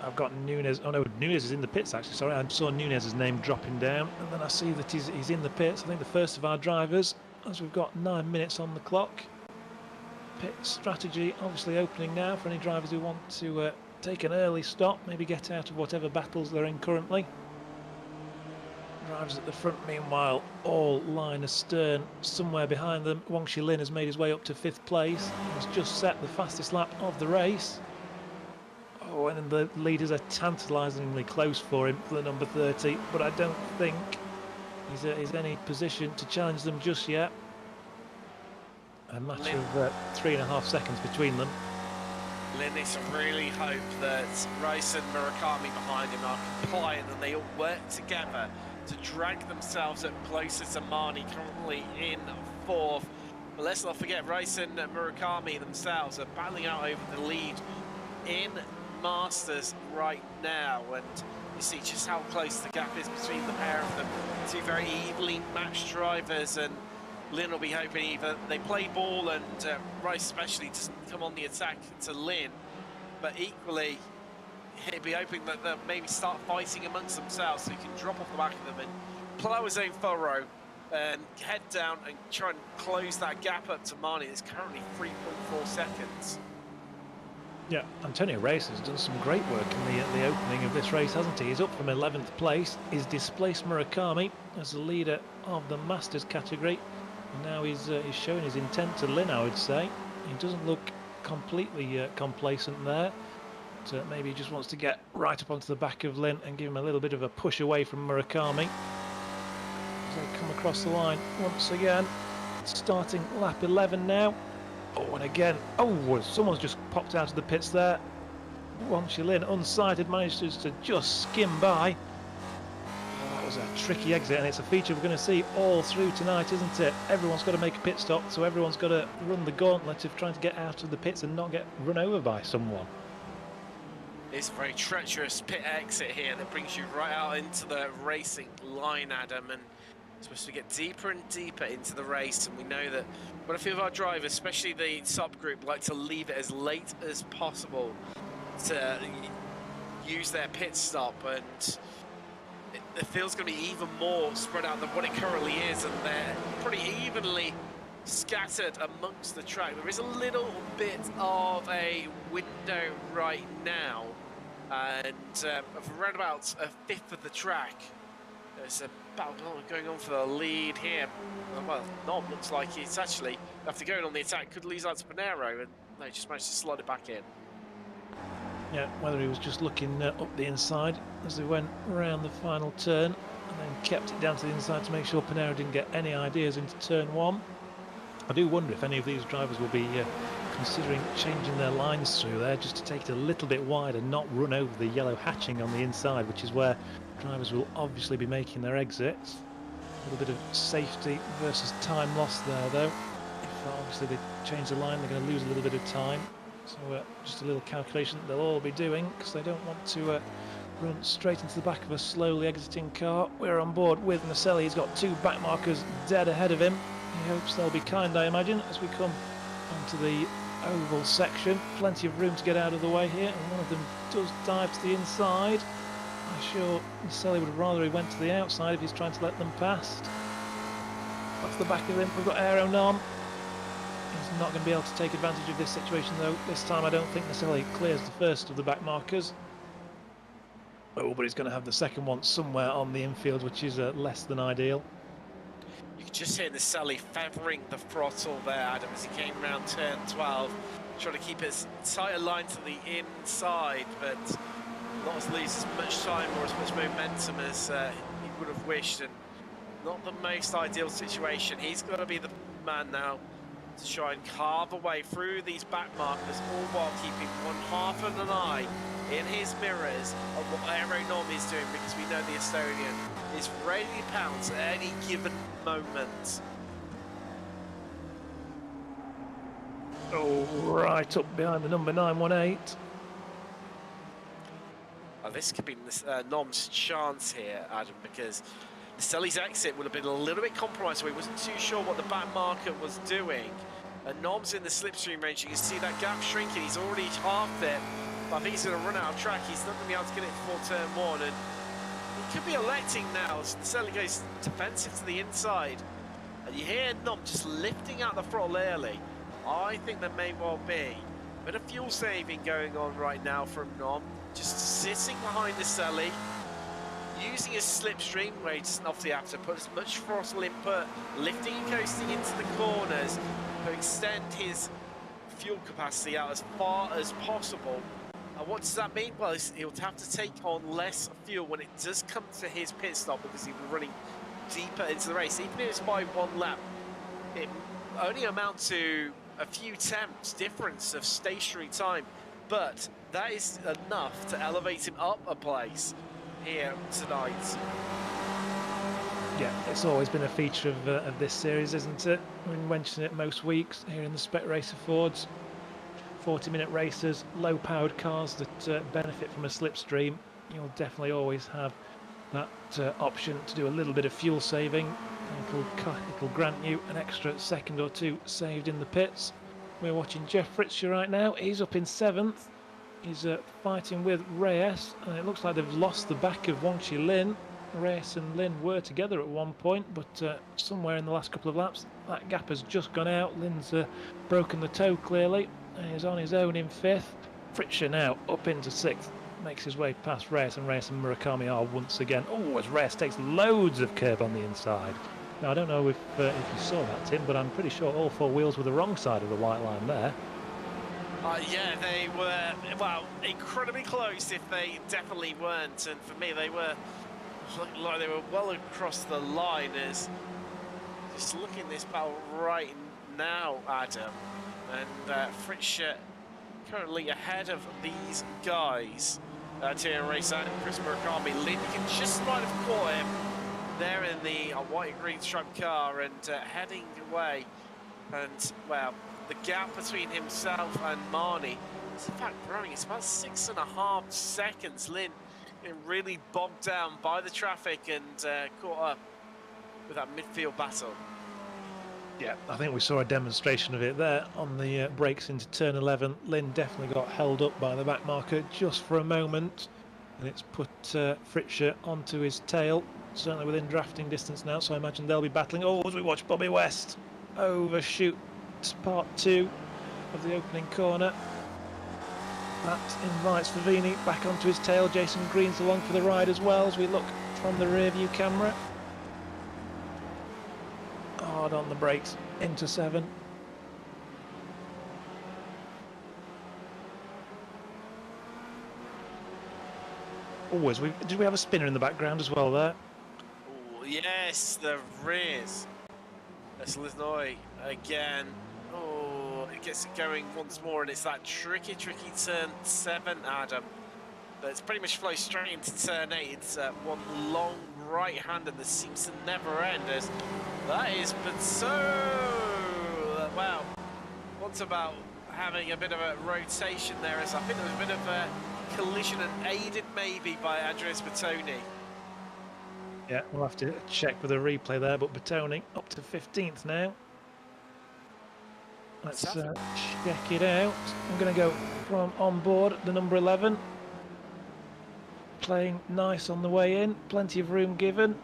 Speaker 2: I've got Nunez. Oh no, Nunez is in the pits actually. Sorry, I saw Nunez's name dropping down, and then I see that he's in the pits. I think the first of our drivers, as we've got 9 minutes on the clock. Pit strategy obviously opening now for any drivers who want to take an early stop, maybe get out of whatever battles they're in currently. Drivers at the front, meanwhile, all line astern. Somewhere behind them, Wang Shilin has made his way up to 5th place. He's just set the fastest lap of the race. Oh, and the leaders are tantalisingly close for him for the number 30, but I don't think he's in any position to challenge them just yet. A matter of 3.5 seconds between them.
Speaker 3: Lynn needs to really hope that Rice and Murakami behind him are compliant and they all work together to drag themselves up closer to Marnie, currently in 4th. But let's not forget, Rice and Murakami themselves are battling out over the lead in Masters right now, and you see just how close the gap is between the pair of them. Two very evenly matched drivers, and Lynn will be hoping either they play ball and Rice especially doesn't come on the attack to Lynn, but equally he'll be hoping that they'll maybe start fighting amongst themselves so he can drop off the back of them and plough his own furrow and head down and try and close that gap up to Marnie. It's currently 3.4 seconds.
Speaker 2: Yeah, Antonio Reyes has done some great work in the opening of this race, hasn't he? He's up from 11th place. He's displaced Murakami as the leader of the Masters category. And now he's showing his intent to Lynn, I would say. He doesn't look completely complacent there. But maybe he just wants to get right up onto the back of Lynn and give him a little bit of a push away from Murakami. As they come across the line once again. Starting lap 11 now. Oh, and again, oh, someone's just popped out of the pits there. Lin, unsighted, manages to just skim by. Oh, that was a tricky exit, and it's a feature we're going to see all through tonight, isn't it? Everyone's got to make a pit stop, so everyone's got to run the gauntlet of trying to get out of the pits and not get run over by someone.
Speaker 3: It's a very treacherous pit exit here that brings you right out into the racing line, Adam, and it's supposed to get deeper and deeper into the race. And we know that quite a few of our drivers, especially the subgroup, like to leave it as late as possible to use their pit stop, and it feels going to be even more spread out than what it currently is, and they're pretty evenly scattered amongst the track. There is a little bit of a window right now, and around about a fifth of the track. There's a battle going on for the lead here. Well, Nom looks like he's actually, after going on the attack, could lose out to Panero, and they just managed to slot it back in.
Speaker 2: Yeah, whether he was just looking up the inside as they went around the final turn, and then kept it down to the inside to make sure Panero didn't get any ideas into turn one. I do wonder if any of these drivers will be considering changing their lines through there just to take it a little bit wide and not run over the yellow hatching on the inside, which is where drivers will obviously be making their exits. A little bit of safety versus time loss there, though. If obviously they change the line, they're going to lose a little bit of time. So just a little calculation that they'll all be doing, because they don't want to run straight into the back of a slowly exiting car. We're on board with Naselli. He's got two back markers dead ahead of him. He hopes they'll be kind, I imagine, as we come onto the oval section. Plenty of room to get out of the way here, and one of them does dive to the inside. I'm sure Naselli would rather he went to the outside if he's trying to let them past. Off the back of him, we've got Aero Nom. He's not going to be able to take advantage of this situation, though. This time I don't think Naselli clears the first of the back markers. Oh, but he's going to have the second one somewhere on the infield, which is less than ideal.
Speaker 3: You can just hear Naselli feathering the throttle there, Adam, as he came around turn 12, trying to keep as tight a line to the inside, but not to lose as much time or as much momentum as he would have wished, and not the most ideal situation. He's got to be the man now to try and carve away through these back markers, all while keeping one half of an eye in his mirrors of what Aero Nom is doing, because we know the Estonian is ready to pounce at any given moment.
Speaker 2: Oh, right up behind the number 918.
Speaker 3: This could be Nom's chance here, Adam, because Naselli's exit would have been a little bit compromised, so he wasn't too sure what the back marker was doing. And Nom's in the slipstream range. You can see that gap shrinking. He's already halved it. But I think he's going to run out of track. He's not going to be able to get it before turn one. And he could be electing now as Naselli goes defensive to the inside. And you hear Nom just lifting out the throttle early. I think there may well be a bit of fuel saving going on right now from Nom. Just sitting behind Naselli, using his slipstream where he doesn't off the after, put as much throttle input, lifting and coasting into the corners to extend his fuel capacity out as far as possible. And what does that mean? Well, he'll have to take on less fuel when it does come to his pit stop, because he'll be running deeper into the race. Even if it's by one lap, it only amounts to a few tenths difference of stationary time, but that is enough to elevate him up a place here tonight.
Speaker 2: Yeah, it's always been a feature of this series, isn't it? We mention it most weeks here in the Spec Racer Fords. 40-minute races, low-powered cars that benefit from a slipstream. You'll definitely always have that option to do a little bit of fuel saving. It'll grant you an extra second or two saved in the pits. We're watching Jeff Fritzsche right now. He's up in 7th. He's fighting with Reyes, and it looks like they've lost the back of Lin. Reyes and Lin were together at one point, but somewhere in the last couple of laps, that gap has just gone out. Lin's broken the toe clearly, and he's on his own in 5th. Fritzsche now up into 6th, makes his way past Reyes, and Murakami are once again. Oh, as Reyes takes loads of curb on the inside. Now, I don't know if you saw that, Tim, but I'm pretty sure all four wheels were the wrong side of the white line there.
Speaker 3: Yeah, they were, well, incredibly close if they definitely weren't. And for me, they were looking like they were well across the line. As just looking at this battle right now, Adam, And Fritsch currently ahead of these guys. Tierra Racer and Chris Murakami. Lynn, you can just might have caught him there in the white and green striped car and heading away. And, well, the gap between himself and Marnie is in fact growing. It's about 6.5 seconds. Lynn really bogged down by the traffic and caught up with that midfield battle.
Speaker 2: Yeah, I think we saw a demonstration of it there on the brakes into turn 11. Lynn definitely got held up by the back marker just for a moment, and it's put Fritsch onto his tail, certainly within drafting distance now, so I imagine they'll be battling. Oh, as we watch Bobby West overshoot part 2 of the opening corner. That invites Favini back onto his tail. Jason Green's along for the ride as well as we look from the rear view camera. Hard on the brakes into 7. Always, did we have a spinner in the background as well there?
Speaker 3: Oh, yes, there is. That's Liznoy again. Oh, it gets it going once more, and it's that tricky turn 7, Adam. But it's pretty much flows straight into turn 8. It's one long right-hander that seems to never end. As that is, but so wow. What's about having a bit of a rotation there? As I think there was a bit of a collision and aided maybe by Andreas Bertoni.
Speaker 2: Yeah, we'll have to check with a replay there, but Bertoni up to 15th now. Let's check it out. I'm going to go from on board the number 11. Playing nice on the way in, plenty of room given.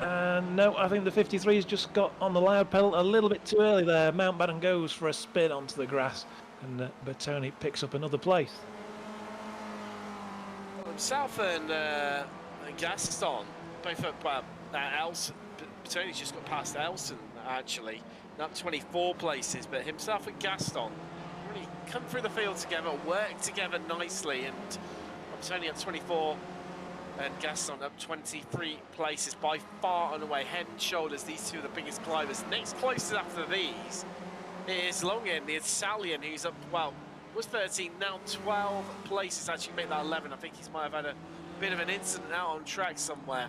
Speaker 2: And no, I think the 53's just got on the loud pedal a little bit too early there. Mountbatten goes for a spin onto the grass, and Bertoni picks up another place.
Speaker 3: Himself and Gaston, both up Elson. Bertoni's just got past Elson, actually. Not 24 places, but himself and Gaston really come through the field together, work together nicely, and Bertoni up 24 and Gaston up 23 places, by far and away, head and shoulders, these two are the biggest climbers. Next closest after these is Longin, the Italian, who's up, well, was 13, now 12 places, actually make that 11. I think he might have had a bit of an incident out on track somewhere.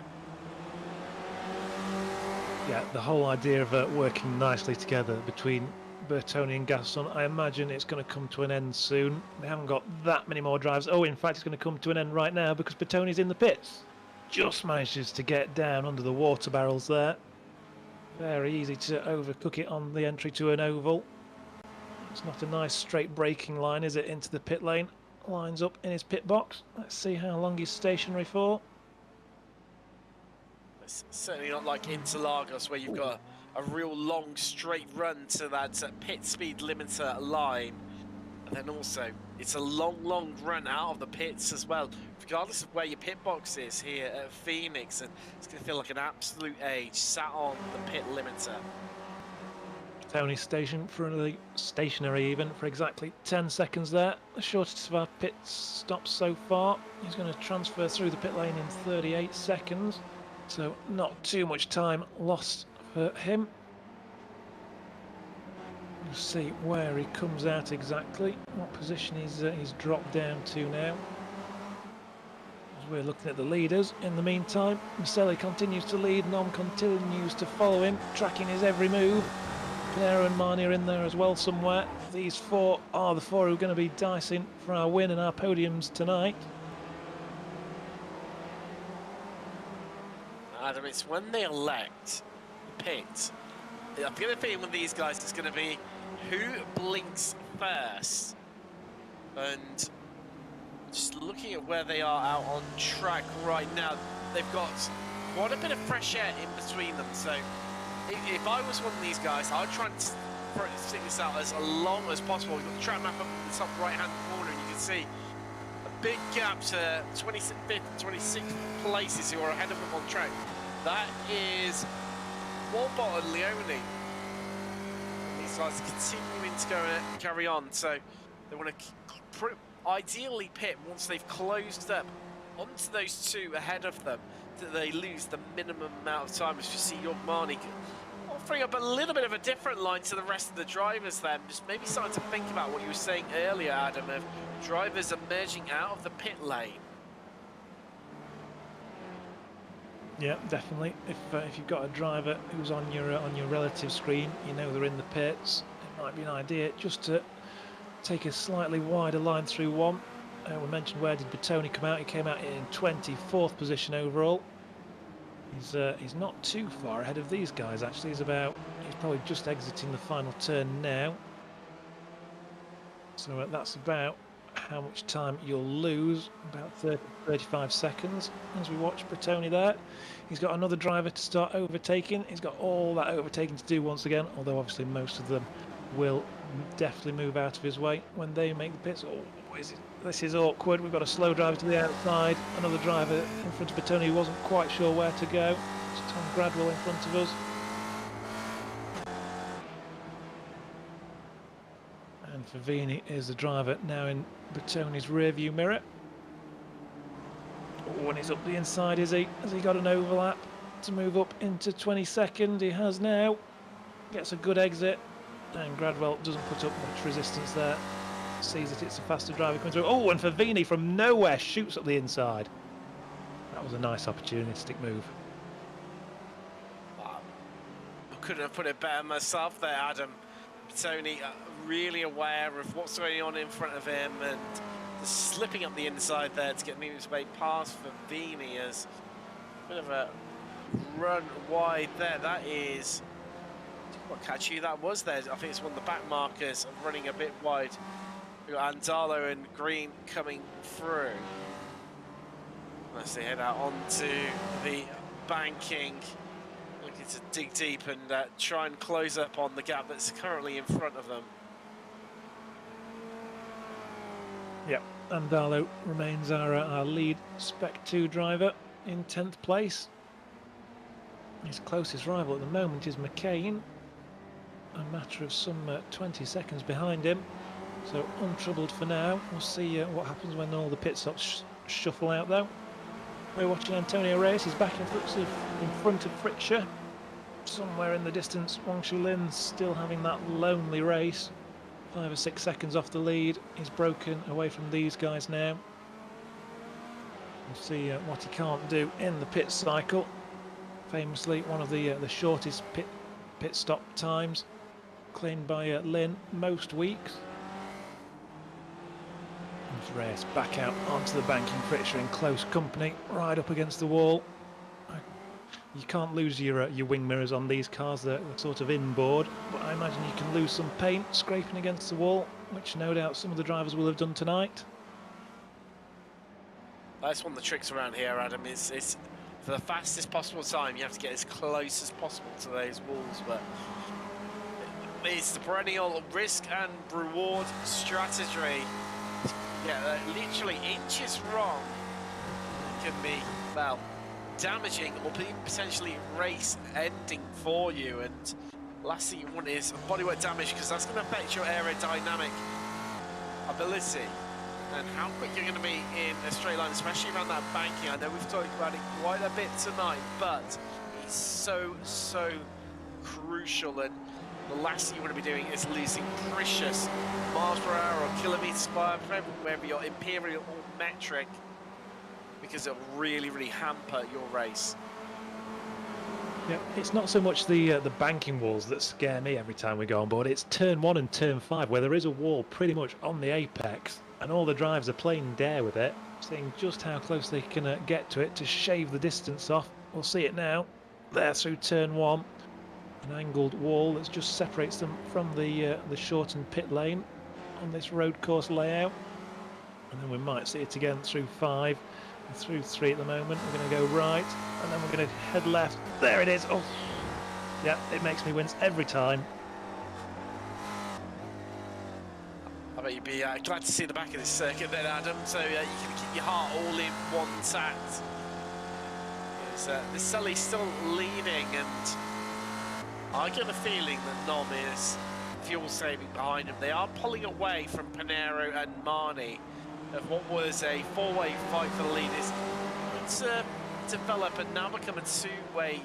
Speaker 2: Yeah, the whole idea of working nicely together between Bertoni and Gaston, I imagine it's going to come to an end soon. They haven't got that many more drives. Oh, in fact, it's going to come to an end right now because Bertoni's in the pits. Just manages to get down under the water barrels there. Very easy to overcook it on the entry to an oval. It's not a nice straight braking line, is it, into the pit lane? Lines up in his pit box. Let's see how long he's stationary for.
Speaker 3: It's certainly not like Interlagos, where you've got a real long straight run to that pit speed limiter line. And then also, it's a long run out of the pits as well, regardless of where your pit box is here at Phoenix. And it's going to feel like an absolute age sat on the pit limiter.
Speaker 2: Tony's stationary even for exactly 10 seconds there. The shortest of our pit stops so far. He's going to transfer through the pit lane in 38 seconds. So not too much time lost for him. We'll see where he comes out exactly, what position he's dropped down to now. As we're looking at the leaders, in the meantime, Maselli continues to lead, Nom continues to follow him, tracking his every move. Pinero and Marnie are in there as well somewhere. These four are the four who are going to be dicing for our win and our podiums tonight.
Speaker 3: Adam, it's when they elect the pit. I've got a feeling with these guys it's going to be who blinks first. And just looking at where they are out on track right now, they've got quite a bit of fresh air in between them. So if I was one of these guys, I would try and stick this out as long as possible. We've got the track map up in the top right-hand corner, and you can see a big gap to 25th and 26th places who are ahead of them on track. That is Walbot and Leone. These guys are continuing to go and carry on, so they want to ideally pit once they've closed up onto those two ahead of them, that they lose the minimum amount of time. As you see, Marnie offering up a little bit of a different line to the rest of the drivers then. Just maybe starting to think about what you were saying earlier, Adam, of drivers emerging out of the pit lane.
Speaker 2: Yeah, definitely. If you've got a driver who's on your relative screen, you know they're in the pits, it might be an idea just to take a slightly wider line through one. We mentioned, where did Bertoni come out? He came out in 24th position overall. He's not too far ahead of these guys actually. He's probably just exiting the final turn now. So that's about how much time you'll lose, about 35 seconds as we watch Bertoni there. He's got another driver to start overtaking. He's got all that overtaking to do once again, although obviously most of them will definitely move out of his way when they make the pits. Oh, this is awkward. We've got a slow driver to the outside, another driver in front of Bertoni who wasn't quite sure where to go. It's Tom Gradwell in front of us. And Favini is the driver now in Bertoni's rear view mirror. Oh, and he's up the inside, is he? Has he got an overlap to move up into 22nd? He has now. Gets a good exit, and Gradwell doesn't put up much resistance there. Sees that it's a faster driver coming through. Oh, and Favini from nowhere shoots up the inside. That was a nice opportunistic move.
Speaker 3: I couldn't have put it better myself there, Adam. Bertoni really aware of what's going on in front of him and slipping up the inside there to get his way past Favini as a bit of a run wide there. That is what catchy that was there. I think it's one of the back markers running a bit wide. We've got Andalo and Green coming through. As they head out onto the banking, looking to dig deep and try and close up on the gap that's currently in front of them.
Speaker 2: Yep, Andalo remains our lead Spec 2 driver in 10th place. His closest rival at the moment is McCain, a matter of some 20 seconds behind him. So untroubled for now. We'll see what happens when all the pit stops shuffle out though. We're watching Antonio Reyes. He's back in front of Fritzsche. Somewhere in the distance, Wang Shulin's still having that lonely race. 5 or 6 seconds off the lead. He's broken away from these guys now. We'll see what he can't do in the pit cycle. Famously, one of the shortest pit stop times claimed by Lynn most weeks. Reyes back out onto the banking. Fritzsche in close company, right up against the wall. You can't lose your wing mirrors on these cars, they're sort of inboard, but I imagine you can lose some paint scraping against the wall, which no doubt some of the drivers will have done tonight.
Speaker 3: That's one of the tricks around here, Adam, is for the fastest possible time you have to get as close as possible to those walls, but it's the perennial risk and reward strategy. Yeah, literally inches wrong can be, well, damaging or potentially race ending for you. And last thing you want is bodywork damage, because that's going to affect your aerodynamic ability and how quick you're going to be in a straight line, especially around that banking. I know we've talked about it quite a bit tonight, but it's so crucial, and the last thing you want to be doing is losing precious miles per hour or kilometers per hour, wherever your imperial or metric, because it'll really hamper your race.
Speaker 2: Yeah, it's not so much the banking walls that scare me every time we go on board. It's turn 1 and turn 5 where there is a wall pretty much on the apex, and all the drivers are playing dare with it, seeing just how close they can get to it to shave the distance off. We'll see it now. There through turn 1. An angled wall that just separates them from the shortened pit lane on this road course layout, and then we might see it again through 5 and through 3 at the moment. We're going to go right, and then we're going to head left. There it is. Oh, yeah, it makes me wince every time.
Speaker 3: I bet you'd be glad to see the back of this circuit then, Adam, so you can keep your heart all in one tact. This Sully's still leading, and I get a feeling that Nom is fuel saving behind him. They are pulling away from Pinero and Marnie of what was a 4-way fight for the lead. It's develop and now become a 2-way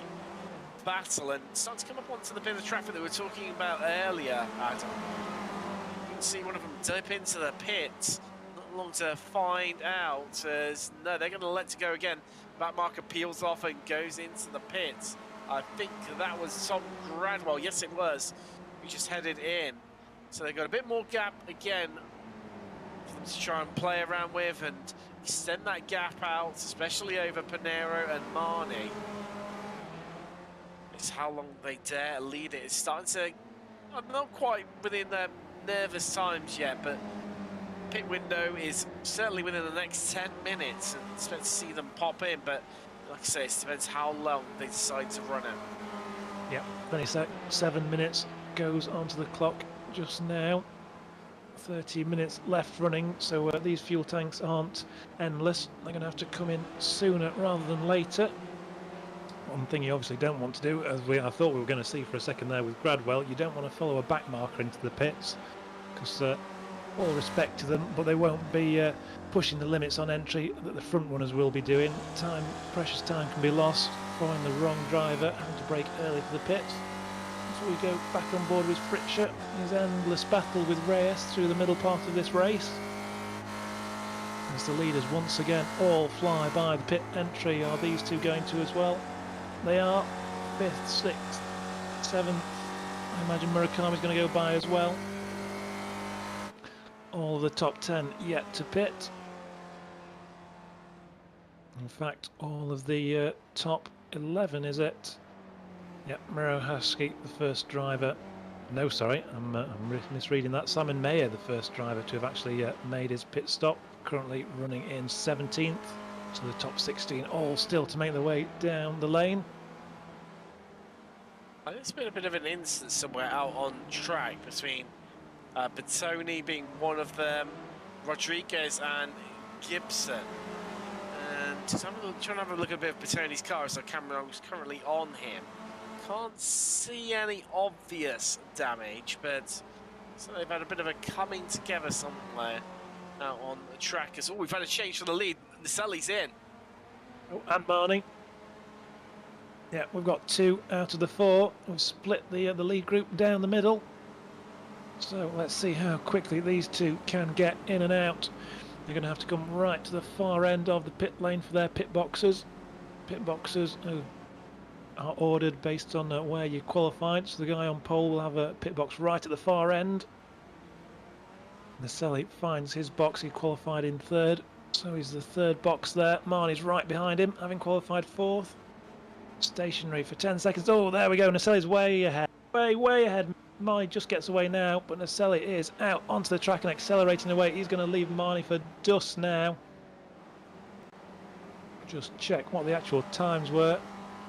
Speaker 3: battle and start to come up onto the bit of traffic that we were talking about earlier, Adam. You can see one of them dip into the pit. Not long to find out as, no, they're going to let it go again. Back marker peels off and goes into the pit. I think that was Tom Gradwell. Yes, it was. He just headed in. So they've got a bit more gap again for them to try and play around with and extend that gap out, especially over Pinero and Marnie. It's how long they dare lead it. It's starting to, I'm not quite within their nervous times yet, but pit window is certainly within the next 10 minutes and expect to see them pop in, but like I say, it depends how long they decide to run it.
Speaker 2: Yeah, 27 minutes goes onto the clock just now. 30 minutes left running, so these fuel tanks aren't endless. They're going to have to come in sooner rather than later. One thing you obviously don't want to do, as I thought we were going to see for a second there with Gradwell, you don't want to follow a back marker into the pits, because all respect to them, but they won't be pushing the limits on entry that the front runners will be doing. Precious time can be lost, following the wrong driver, having to brake early for the pit. So we go back on board with Fritcher, his endless battle with Reyes through the middle part of this race. As the leaders once again all fly by the pit entry, are these two going to as well? They are. 5th, 6th, 7th. I imagine Murakami's going to go by as well. All of the top 10 yet to pit. In fact, all of the top 11, is it? Yep, Miro Husky, the first driver. No, sorry, I'm misreading that. Simon Mayer, the first driver to have actually made his pit stop. Currently running in 17th. So the top 16 all still to make their way down the lane.
Speaker 3: There's been a bit of an instance somewhere out on track between Bertoni being one of them, Rodriguez and Gibson. And I'm trying to have a look at a bit of Bertoni's car, so camera's currently on him. Can't see any obvious damage, but so they've had a bit of a coming together somewhere out on the track. Oh, we've had a change for the lead. Naselli's in.
Speaker 2: Oh, and Marnie. Yeah, we've got 2 out of the 4. We've split the lead group down the middle. So let's see how quickly these two can get in and out. They're going to have to come right to the far end of the pit lane for their pit boxes. Pit boxes are ordered based on where you qualified. So the guy on pole will have a pit box right at the far end. Naselli finds his box. He qualified in 3rd. So he's the 3rd box there. Marnie's right behind him, having qualified 4th. Stationary for 10 seconds. Oh, there we go. Naselli's way ahead. Way ahead. Marnie just gets away now, but Naselli is out onto the track and accelerating away. He's going to leave Marnie for dust now. Just check what the actual times were.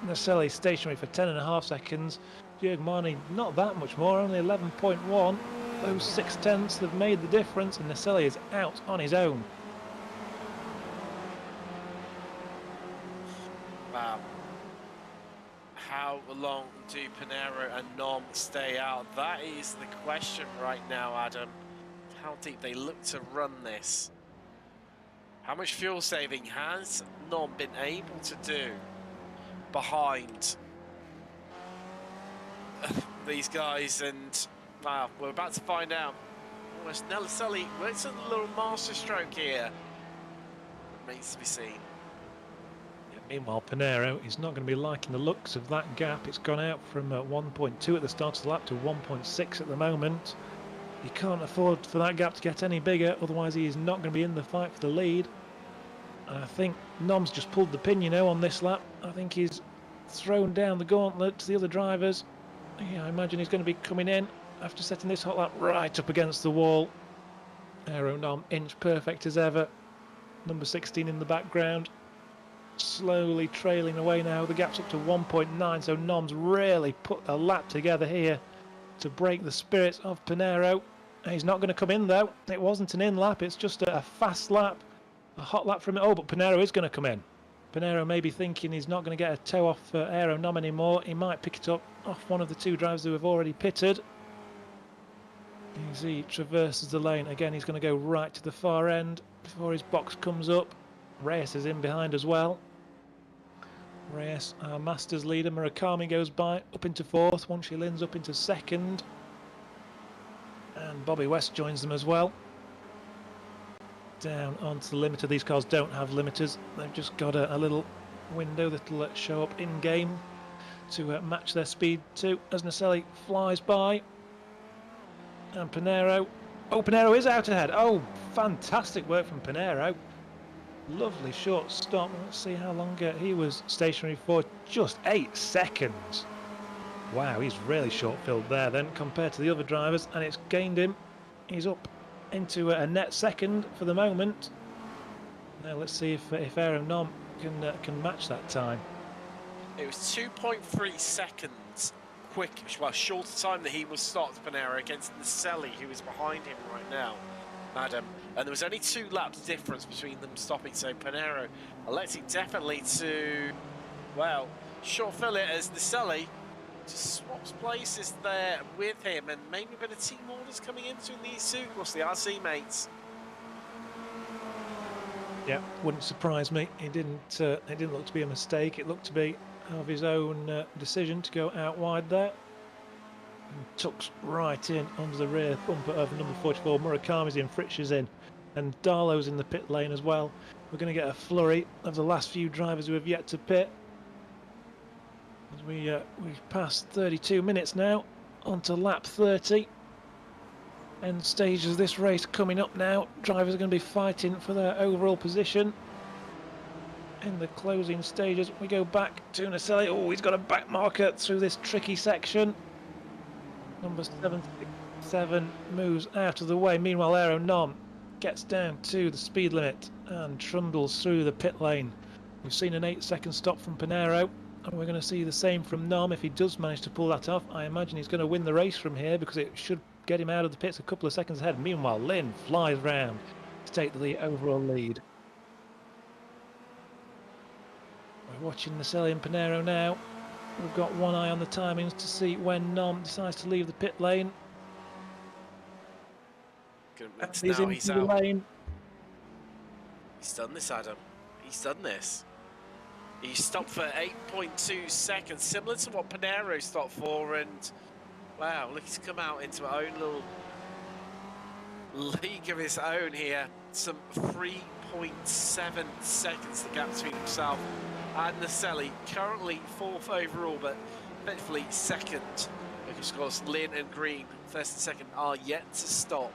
Speaker 2: Naselli stationary for 10.5 seconds. Jürgen Marnie not that much more, only 11.1. Those 0.6 have made the difference, and Naselli is out on his own.
Speaker 3: Wow. How long do Pinero and Nom stay out? That is the question right now, Adam. How deep they look to run this. How much fuel saving has Nom been able to do behind these guys? And wow, we're about to find out. Almost Naselli, it's a little masterstroke here. Remains to be seen.
Speaker 2: Meanwhile, Pinero is not going to be liking the looks of that gap. It's gone out from 1.2 at the start of the lap to 1.6 at the moment. He can't afford for that gap to get any bigger, otherwise he is not going to be in the fight for the lead. And I think Nom's just pulled the pin, you know, on this lap. I think he's thrown down the gauntlet to the other drivers. Yeah, I imagine he's going to be coming in after setting this hot lap right up against the wall. Aero Nom, inch perfect as ever. Number 16 in the background. Slowly trailing away now. The gap's up to 1.9, so Nom's really put a lap together here to break the spirits of Pinero. He's not going to come in though. It wasn't an in lap, it's just a fast lap, a hot lap from it. Oh, but Pinero is going to come in. Pinero may be thinking he's not going to get a toe off Aero Nom anymore. He might pick it up off one of the 2 drivers who have already pitted. As he traverses the lane again, he's going to go right to the far end before his box comes up. Reyes is in behind as well. Reyes, our Masters leader. Murakami goes by, up into 4th. Wonshi Lin's up into 2nd. And Bobby West joins them as well. Down onto the limiter. These cars don't have limiters. They've just got a little window that'll show up in-game to match their speed to, as Naselli flies by. And Pinheiro. Oh, Pinheiro is out ahead. Oh, fantastic work from Pinheiro. Lovely short stop. Let's see how long he was stationary for. Just 8 seconds. Wow, he's really short-filled there then compared to the other drivers, and it's gained him. He's up into a net 2nd for the moment. Now let's see if Aero Nom can match that time.
Speaker 3: It was 2.3 seconds quick, well, shorter time that he was stopped, Pinheiro, against Naselli, who is behind him right now, Adam. And there was only 2 laps difference between them stopping, so Pinheiro electing definitely to, well, short-fill it as Naselli just swaps places there with him, and maybe a bit of team orders coming into these two. Of course, the RC mates.
Speaker 2: Yeah, wouldn't surprise me. It didn't look to be a mistake. It looked to be of his own decision to go out wide there. And tucks right in under the rear bumper of number 44. Murakami's in, Fritsch is in, and Darlow's in the pit lane as well. We're going to get a flurry of the last few drivers who have yet to pit. As we've passed 32 minutes now, onto lap 30. End stage of this race coming up now. Drivers are going to be fighting for their overall position. In the closing stages, we go back to Naselli. Oh, he's got a back marker through this tricky section. Number 767 moves out of the way. Meanwhile, Aero Nom gets down to the speed limit and trundles through the pit lane. We've seen an 8-second stop from Pinheiro, and we're going to see the same from Nom if he does manage to pull that off. I imagine he's going to win the race from here because it should get him out of the pits a couple of seconds ahead. Meanwhile, Lin flies round to take the overall lead. We're watching Naselli and Pinheiro now. We've got one eye on the timings to see when Nom decides to leave the pit lane.
Speaker 3: He's out.
Speaker 2: The lane.
Speaker 3: He's done this, Adam. He's done this. He stopped for 8.2 seconds, similar to what Pinheiro stopped for, and wow, look, he's come out into our own little league of his own here. Some 3.7 seconds the gap between himself and Naselli, currently 4th overall, but thankfully 2nd. Because of course, Lin and Green, 1st and 2nd, are yet to stop.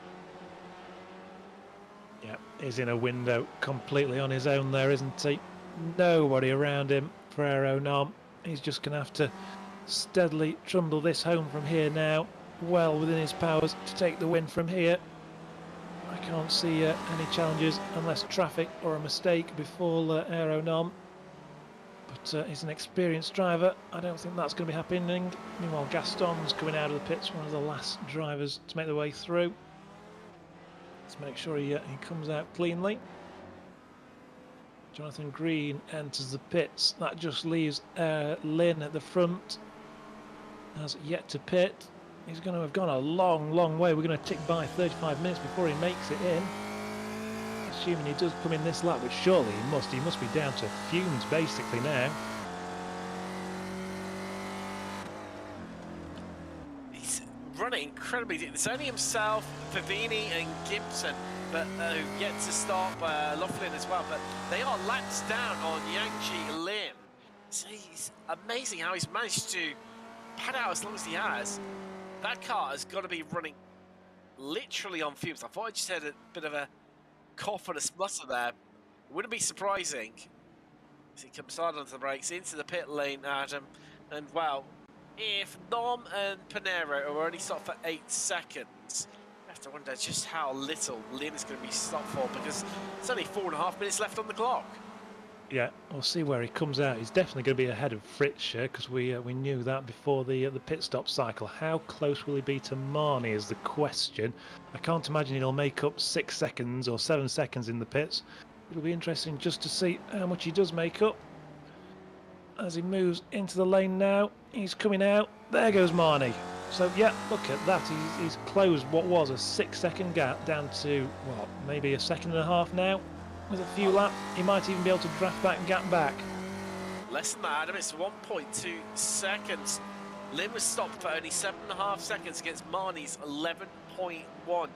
Speaker 2: Yeah, he's in a window completely on his own there, isn't he? Nobody around him for Aero Nom. He's just going to have to steadily trundle this home from here now. Well within his powers to take the win from here. I can't see any challenges unless traffic or a mistake before Aero Nom. But he's an experienced driver. I don't think that's going to be happening. Meanwhile, Gaston's coming out of the pits, one of the last drivers to make their way through. Let's make sure he comes out cleanly. Jonathan Green enters the pits. That just leaves Lin at the front. Has yet to pit. He's going to have gone a long, long way. We're going to tick by 35 minutes before he makes it in. Assuming he does come in this lap, which surely he must. He must be down to fumes basically now.
Speaker 3: He's running incredibly deep. It's only himself, Favini and Gibson, but yet to stop Laughlin as well. But they are laps down on Yangji Lin. So he's amazing how he's managed to pad out as long as he has. That car has got to be running literally on fumes. I thought I just had a bit of a cough and a splutter there. It wouldn't be surprising as he comes hard onto the brakes into the pit lane, Adam. And wow, if Nom and Pinheiro are only stopped for 8 seconds, I have to wonder just how little Lin is going to be stopped for, because it's only 4.5 minutes left on the clock.
Speaker 2: Yeah, we'll see where he comes out. He's definitely going to be ahead of Fritsch because we knew that before the pit stop cycle. How close will he be to Marnie is the question. I can't imagine he'll make up 6 seconds or 7 seconds in the pits. It'll be interesting just to see how much he does make up. As he moves into the lane now, he's coming out. There goes Marnie. So yeah, look at that. He's closed what was a 6-second gap down to, what, maybe 1.5 seconds now. With a few laps, he might even be able to draft that gap back.
Speaker 3: Less than that, Adam. It's 1.2 seconds. Lynn was stopped for only 7.5 seconds against Marnie's 11.1.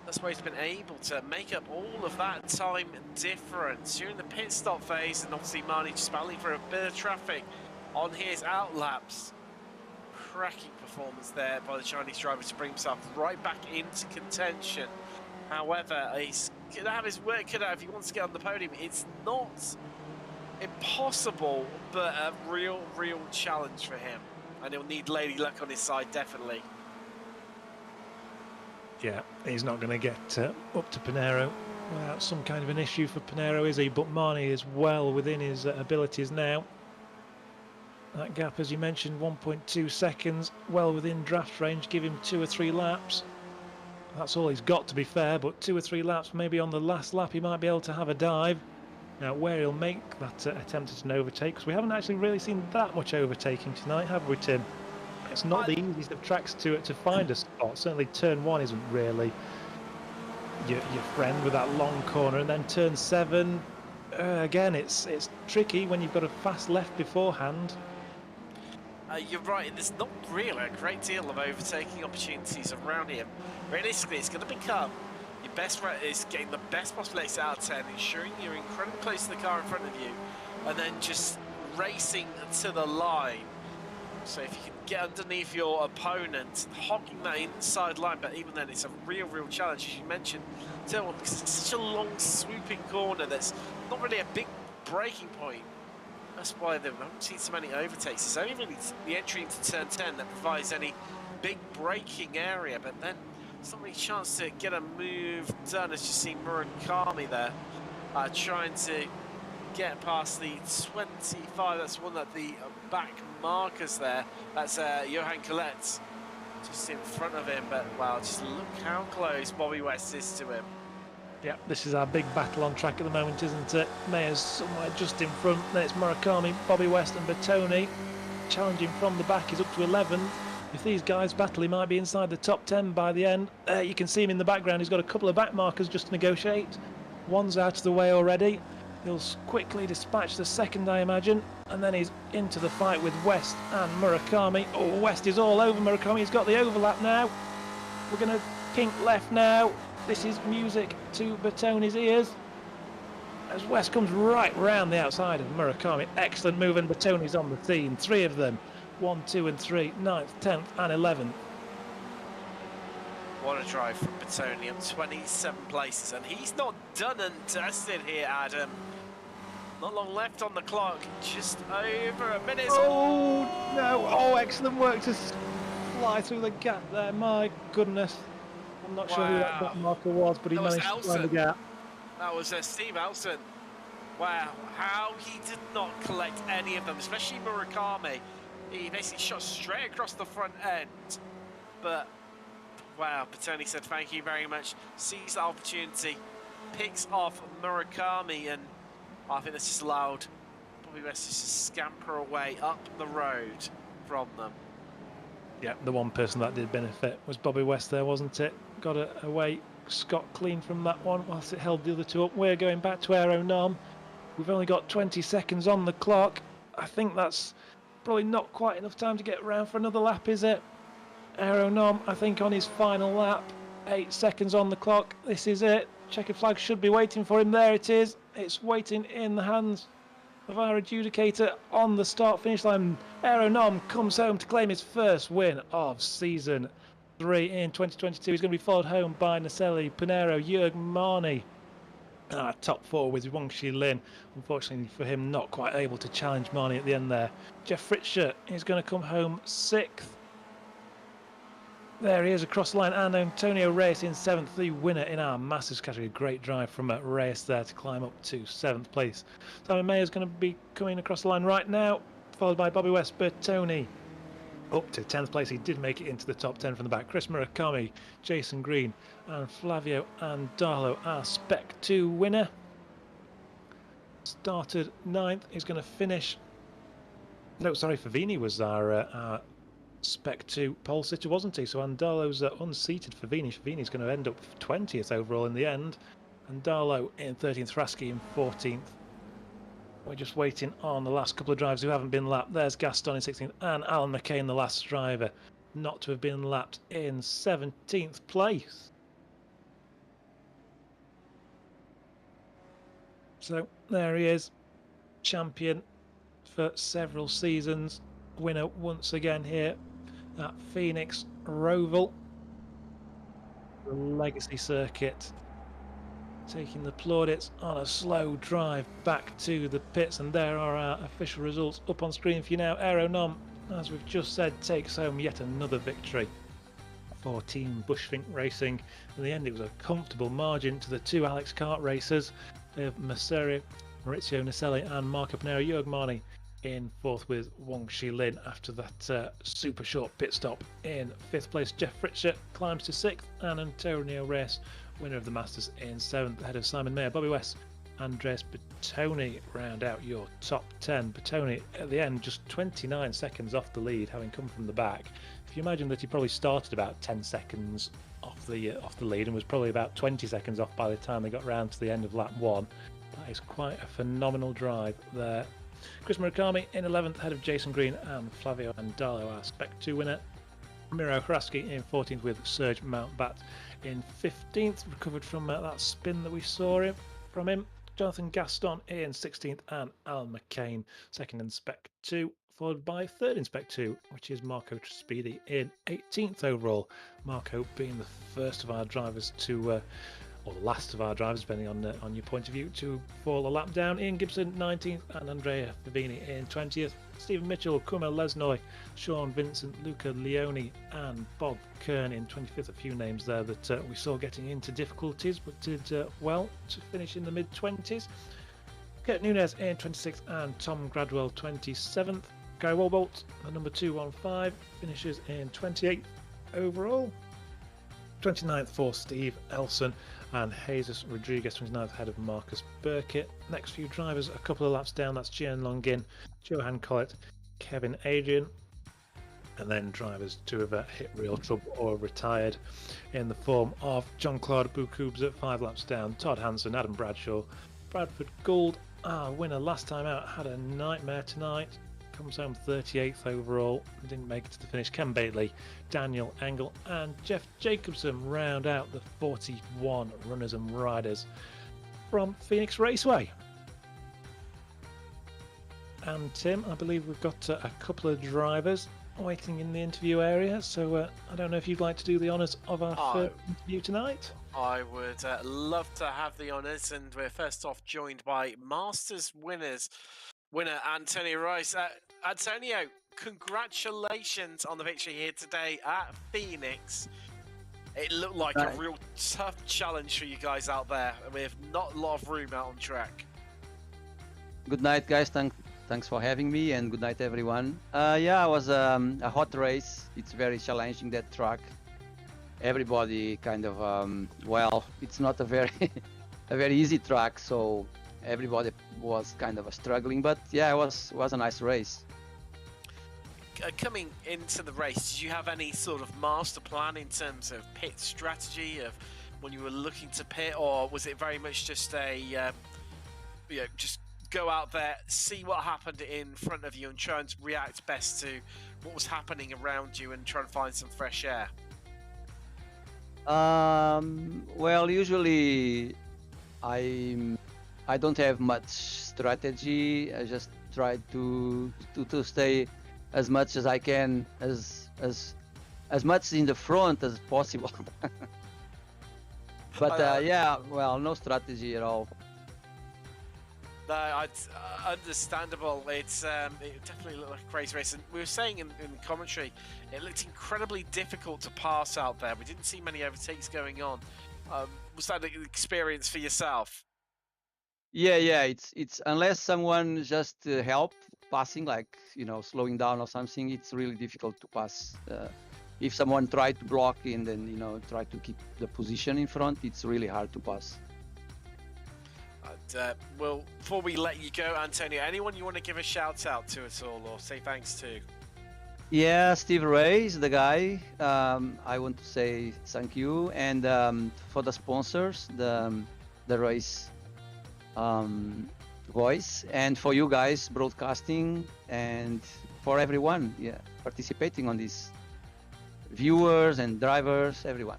Speaker 3: That's where he's been able to make up all of that time difference during the pit stop phase, and obviously Marnie just battling for a bit of traffic on his outlaps. Cracking performance there by the Chinese driver to bring himself right back into contention. However, he's going to have his work cut out if he wants to get on the podium. It's not impossible, but a real challenge for him. And he'll need Lady Luck on his side, definitely.
Speaker 2: Yeah, he's not going to get up to Pinero without some kind of an issue for Pinero, is he? But Marnie is well within his abilities now. That gap, as you mentioned, 1.2 seconds, well within draft range. Give him 2 or 3 laps. That's all he's got, to be fair, but 2 or 3 laps, maybe on the last lap he might be able to have a dive. Now, where he'll make that attempt at an overtake, because we haven't actually really seen that much overtaking tonight, have we, Tim? It's not the easiest of tracks to find a spot. Certainly turn 1 isn't really your friend with that long corner, and then turn 7, again, it's tricky when you've got a fast left beforehand.
Speaker 3: You're right, there's not really a great deal of overtaking opportunities around here. Realistically, it's going to become your best route is getting the best possible exit out of 10, ensuring you're incredibly close to the car in front of you, and then just racing to the line. So if you can get underneath your opponent, hogging that inside line, but even then it's a real challenge, as you mentioned, because it's such a long swooping corner that's not really a big braking point. That's why they haven't seen so many overtakes. It's only really the entry into turn 10 that provides any big braking area, but then there's not really a chance to get a move done, as you see Murakami there trying to get past the 25. That's one of the back markers there. That's Johan Collette just in front of him, but wow, just look how close Bobby West is to him.
Speaker 2: Yeah, this is our big battle on track at the moment, isn't it? Mayer's somewhere just in front. Then it's Murakami, Bobby West and Bertoni. Challenging from the back is up to 11. If these guys battle, he might be inside the top 10 by the end. You can see him in the background. He's got a couple of back markers just to negotiate. One's out of the way already. He'll quickly dispatch the second, I imagine. And then he's into the fight with West and Murakami. Oh, West is all over Murakami. He's got the overlap now. We're going to kink left now. This is music to Bertoni's ears as West comes right round the outside of Murakami. Excellent move, and Bertoni's on the scene. 3 of them, 1, 2 and 3, 9th, 10th and 11th.
Speaker 3: What a drive from Bertoni, up 27 places, and he's not done and dusted here, Adam. Not long left on the clock, just over a minute.
Speaker 2: Oh no, oh excellent work to fly through the gap there, my goodness. I'm not sure who that marker was, but he managed to find the gap.
Speaker 3: That was Steve Elson. Wow, how he did not collect any of them, especially Murakami. He basically shot straight across the front end. But, wow, Bertoni said thank you very much. Sees the opportunity, picks off Murakami, and I think this just allowed Bobby West just to scamper away up the road from them.
Speaker 2: Yeah, the one person that did benefit was Bobby West there, wasn't it? Got away scot clean from that one whilst it held the other 2 up. We're going back to Aero Nom. We've only got 20 seconds on the clock. I think that's probably not quite enough time to get around for another lap, is it? Aero Nom, I think, on his final lap. 8 seconds on the clock. This is it. Checkered flag should be waiting for him. There it is. It's waiting in the hands of our adjudicator on the start-finish line. Aero Nom comes home to claim his first win of season 3 in 2022. He's going to be followed home by Naselli, Pinero, Jürg Marnie. Top 4 with Wang Lin. Unfortunately for him, not quite able to challenge Marnie at the end there. Jeff Fritscher is going to come home 6th. There he is across the line, and Antonio Reyes in 7th, the winner in our Masters category. Great drive from Reyes there to climb up to 7th place. Simon Mayer is going to be coming across the line right now, followed by Bobby West, Bertoni. Up to 10th place, he did make it into the top 10 from the back. Chris Murakami, Jason Green and Flavio Andalo, our Spec 2 winner. Started 9th, he's going to finish... No, sorry, Favini was our Spec 2 pole sitter, wasn't he? So Andalo's unseated Favini. Favini's going to end up 20th overall in the end. Andalo in 13th, Fraschi in 14th. We're just waiting on the last couple of drivers who haven't been lapped. There's Gaston in 16th and Alan McCain, the last driver, not to have been lapped, in 17th place. So there he is, champion for several seasons, winner once again here at Phoenix Roval, the legacy circuit, taking the plaudits on a slow drive back to the pits. And there are our official results up on screen for you now. Aeronom, as we've just said, takes home yet another victory for Team Bushfink Racing. In the end, it was a comfortable margin to the two Alex Kart racers of Merceria, Maurizio Naselli and Marco Pinero. Jörg Marni in fourth with Wang Shilin after that super short pit stop. In fifth place, Jeff Fritcher climbs to sixth, and Antonio Reyes, winner of the Masters, in seventh, ahead of Simon Mayer. Bobby West, Andres Bertoni round out your top 10. Bertoni at the end just 29 seconds off the lead, having come from the back. If you imagine that he probably started about 10 seconds off the lead and was probably about 20 seconds off by the time they got round to the end of lap 1. That is quite a phenomenal drive there. Chris Murakami in 11th, ahead of Jason Green and Flavio Andalo, our Spec 2 winner. Miro Hraski in 14th with Serge Mountbat in 15th, recovered from that spin that we saw from him. Jonathan Gaston in 16th and Alan McCain second in Spec 2, followed by third in Spec 2, which is Marco Speedy in 18th overall. Marco being the first of our drivers to or the last of our drivers, depending on your point of view, to fall a lap down. Ian Gibson 19th and Andrea Favini in 20th. Stephen Mitchell, Kuma Lesnoy, Sean Vincent, Luca Leone and Bob Kern in 25th. A few names there that we saw getting into difficulties, but did well to finish in the mid-20s. Kurt Nunez in 26th and Tom Gradwell 27th. Gary Walbolt, the number 215, finishes in 28th overall. 29th for Steve Elson, and Jesus Rodriguez 29th, ahead of Marcus Burkett. Next few drivers a couple of laps down, that's Jian Longin, Johan Collett, Kevin Adrian, and then drivers to have hit real trouble or retired in the form of Jean-Claude Boucoubs at 5 laps down, Todd Hanson, Adam Bradshaw, Bradford Gould, our winner last time out, had a nightmare tonight, comes home 38th overall, didn't make it to the finish. Ken Bately, Daniel Engel and Jeff Jacobson round out the 41 runners and riders from Phoenix Raceway. And Tim, I believe we've got a couple of drivers waiting in the interview area, so I don't know if you'd like to do the honours of our first interview tonight.
Speaker 3: I would love to have the honours, and we're first off joined by Masters winner Antonio Rice. Antonio, congratulations on the victory here today at Phoenix. It looked like a real tough challenge for you guys out there with not a lot of room out on track.
Speaker 4: Good night, guys. Thanks for having me, and good night, everyone. Yeah, it was a hot race. It's very challenging, that track. Everybody kind of, well, it's not a very easy track, so everybody was kind of struggling, but yeah, it was a nice race.
Speaker 3: Coming into the race, did you have any sort of master plan in terms of pit strategy of when you were looking to pit, or was it very much just a just go out there, see what happened in front of you and try and react best to what was happening around you and try and find some fresh air?
Speaker 4: Well, usually I don't have much strategy. I just try to stay as much as I can, as much in the front as possible. But yeah, well, no strategy at all.
Speaker 3: No, understandable. It definitely looked like a crazy race, and we were saying in the commentary, it looked incredibly difficult to pass out there. We didn't see many overtakes going on. Was that an experience for yourself?
Speaker 4: Yeah. It's unless someone just help passing, like slowing down or something, it's really difficult to pass. If someone tried to block and then try to keep the position in front, it's really hard to pass.
Speaker 3: Well, before we let you go, Antonio, anyone you want to give a shout out to at all or say thanks to?
Speaker 4: Yeah, Steve Ray is the guy. I want to say thank you, and for the sponsors, the race voice, and for you guys broadcasting, and for everyone, yeah, participating on this, viewers and drivers, everyone.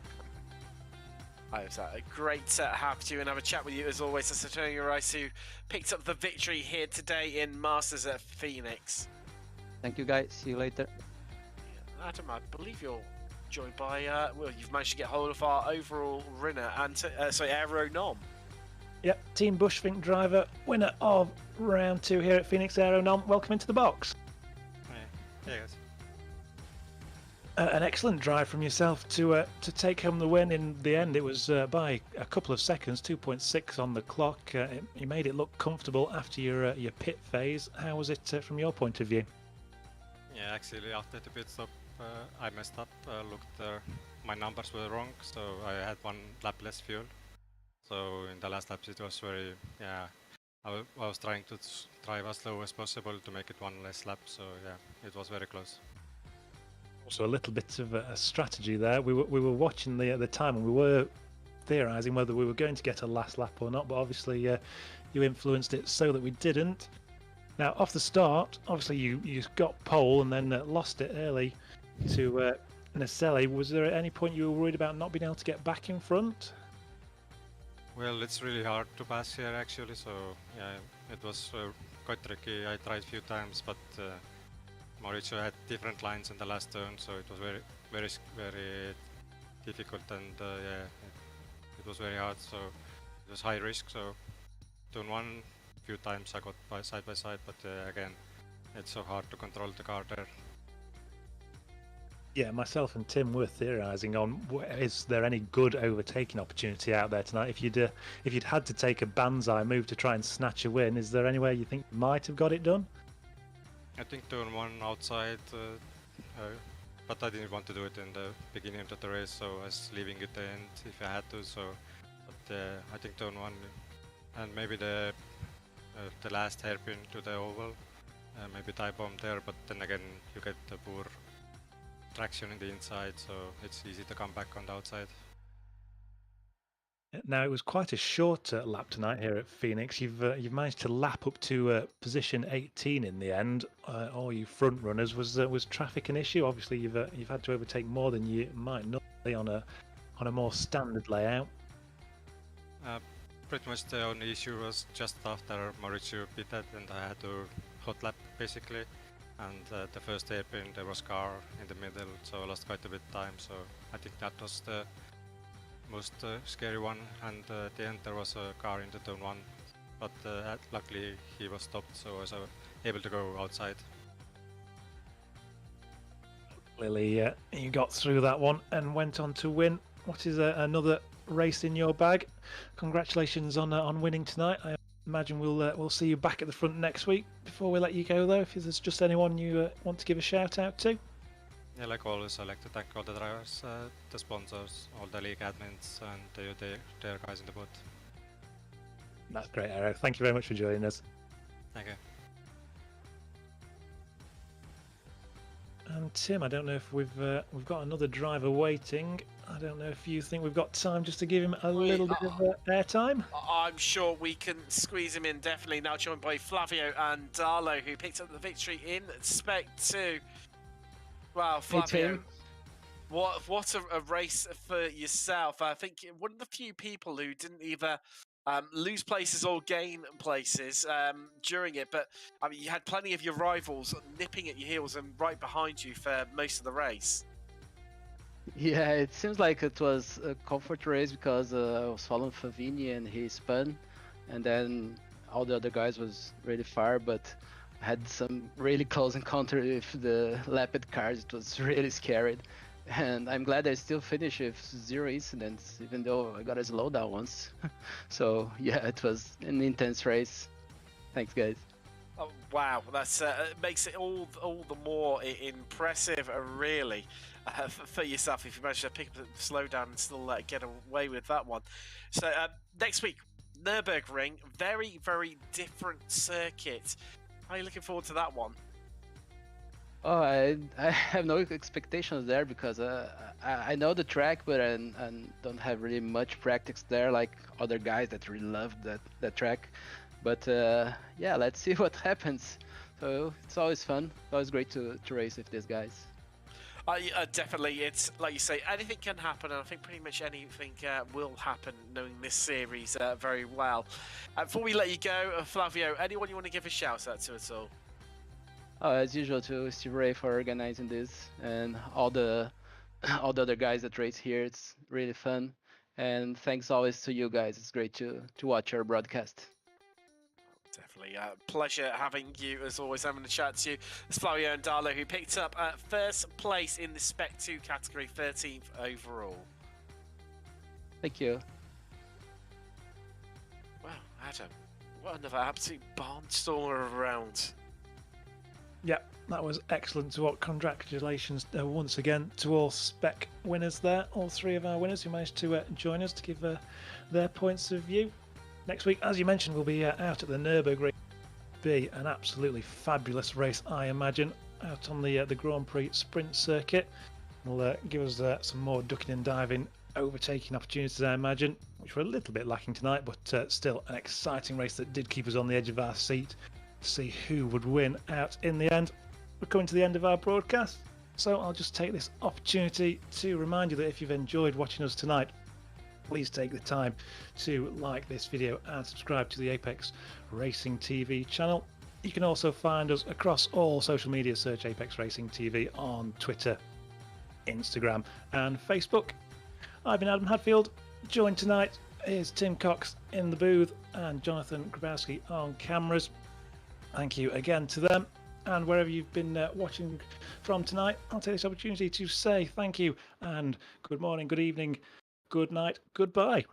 Speaker 3: It was a great have you and have a chat with you as always. That's Antonio Rice, who picked up the victory here today in Masters at Phoenix.
Speaker 4: Thank you guys. See you later.
Speaker 3: Adam, I believe you're joined by well, you've managed to get hold of our overall winner, and Aero Nom.
Speaker 2: Yep, Team Bushfink driver, winner of round 2 here at Phoenix. Aero Nom, welcome into the box.
Speaker 5: Hey guys.
Speaker 2: An excellent drive from yourself to take home the win. In the end, it was by a couple of seconds, 2.6 on the clock. You made it look comfortable after your pit phase. How was it from your point of view?
Speaker 5: Yeah, actually after the pit stop, I messed up. My numbers were wrong, so I had 1 lap less fuel. So in the last laps, it was very I was trying to drive as slow as possible to make it 1 less lap. So yeah, it was very close.
Speaker 2: Also a little bit of a strategy there. We were watching the time, and we were theorising whether we were going to get a last lap or not, but obviously you influenced it so that we didn't. Now off the start, obviously you got pole and then lost it early to Naselli. Was there at any point you were worried about not being able to get back in front?
Speaker 5: Well, it's really hard to pass here actually, so yeah, it was quite tricky. I tried a few times, but Mauricio had different lines in the last turn, so it was very difficult, and yeah, it was very hard. So it was high risk. So turn 1, a few times I got side by side, but again, it's so hard to control the car there.
Speaker 2: Yeah, myself and Tim were theorising on is there any good overtaking opportunity out there tonight. If you'd had to take a banzai move to try and snatch a win, is there anywhere you think you might have got it done?
Speaker 5: I think turn 1 outside, but I didn't want to do it in the beginning of the race, so I was leaving it at the end if I had to. So, but I think turn 1 and maybe the last hairpin to the oval, maybe tie bomb there. But then again, you get the poor traction in the inside, so it's easy to come back on the outside.
Speaker 2: Now it was quite a short lap tonight here at Phoenix. You've managed to lap up to position 18 in the end. All you front runners, was traffic an issue? Obviously you've had to overtake more than you might normally on a more standard layout.
Speaker 5: Pretty much the only issue was just after Mauricio pitted, and I had to hot lap basically. And the first hairpin there was car in the middle, so I lost quite a bit of time. So I think that was the most scary one, and at the end there was a car in the turn 1, but luckily he was stopped, so I was able to go outside.
Speaker 2: Clearly you got through that one and went on to win. What is another race in your bag? Congratulations on winning tonight. I imagine we'll see you back at the front next week. Before we let you go though, if there's just anyone you want to give a shout out to?
Speaker 5: Yeah, like always, I like to thank all the drivers, the sponsors, all the league admins, and their guys in the booth.
Speaker 2: That's great, Eric. Thank you very much for joining us.
Speaker 5: Thank you.
Speaker 2: And Tim, I don't know if we've got another driver waiting. I don't know if you think we've got time just to give him a little bit of airtime.
Speaker 3: I'm sure we can squeeze him in, definitely. Now joined by Flavio and Darlo, who picked up the victory in Spec 2. Wow, Flavio, what a race for yourself. I think one of the few people who didn't either lose places or gain places during it, but I mean, you had plenty of your rivals nipping at your heels and right behind you for most of the race.
Speaker 4: Yeah, it seems like it was a comfort race because I was following Favini and he spun, and then all the other guys was really far, but I had some really close encounter with the lapped cars. It was really scary, and I'm glad I still finished with 0 incidents, even though I got a slowdown once. So yeah, it was an intense race. Thanks, guys.
Speaker 3: Oh, wow, that's makes it all the more impressive, really, for yourself if you manage to pick up the slowdown and still get away with that one. So next week, Nürburgring, very, very different circuit. How are you looking forward to that one?
Speaker 4: Oh, I have no expectations there because I know the track, but I don't have really much practice there like other guys that really love that track.
Speaker 6: But yeah, let's see what happens. So it's always fun. Always great to race with these guys.
Speaker 3: Definitely, it's like you say, anything can happen, and I think pretty much anything will happen knowing this series very well. Before we let you go, Flavio, anyone you want to give a shout out to at all?
Speaker 6: As usual, to Steve Ray for organizing this, and all the other guys that race here. It's really fun, and thanks always to you guys. It's great to watch your broadcast.
Speaker 3: Definitely. Pleasure having you, as always, having a chat to you. It's Flavio and Darlo, who picked up first place in the Spec 2 category, 13th overall.
Speaker 6: Thank you.
Speaker 3: Wow, Adam, what another absolute barnstormer of a round.
Speaker 2: Yeah, that was excellent to watch. Congratulations once again to all Spec winners there, all three of our winners who managed to join us to give their points of view. Next week, as you mentioned, we'll be out at the Nürburgring. Be an absolutely fabulous race, I imagine, out on the Grand Prix sprint circuit. Will give us some more ducking and diving, overtaking opportunities, I imagine, which were a little bit lacking tonight, but still an exciting race that did keep us on the edge of our seat to see who would win out in the end. We're coming to the end of our broadcast, so I'll just take this opportunity to remind you that if you've enjoyed watching us tonight, please take the time to like this video and subscribe to the Apex Racing TV channel. You can also find us across all social media. Search Apex Racing TV on Twitter, Instagram and Facebook. I've been Adam Hadfield. Joined tonight is Tim Cox in the booth and Jonathan Grabowski on cameras. Thank you again to them. And wherever you've been watching from tonight, I'll take this opportunity to say thank you and good morning, good evening, good night, goodbye.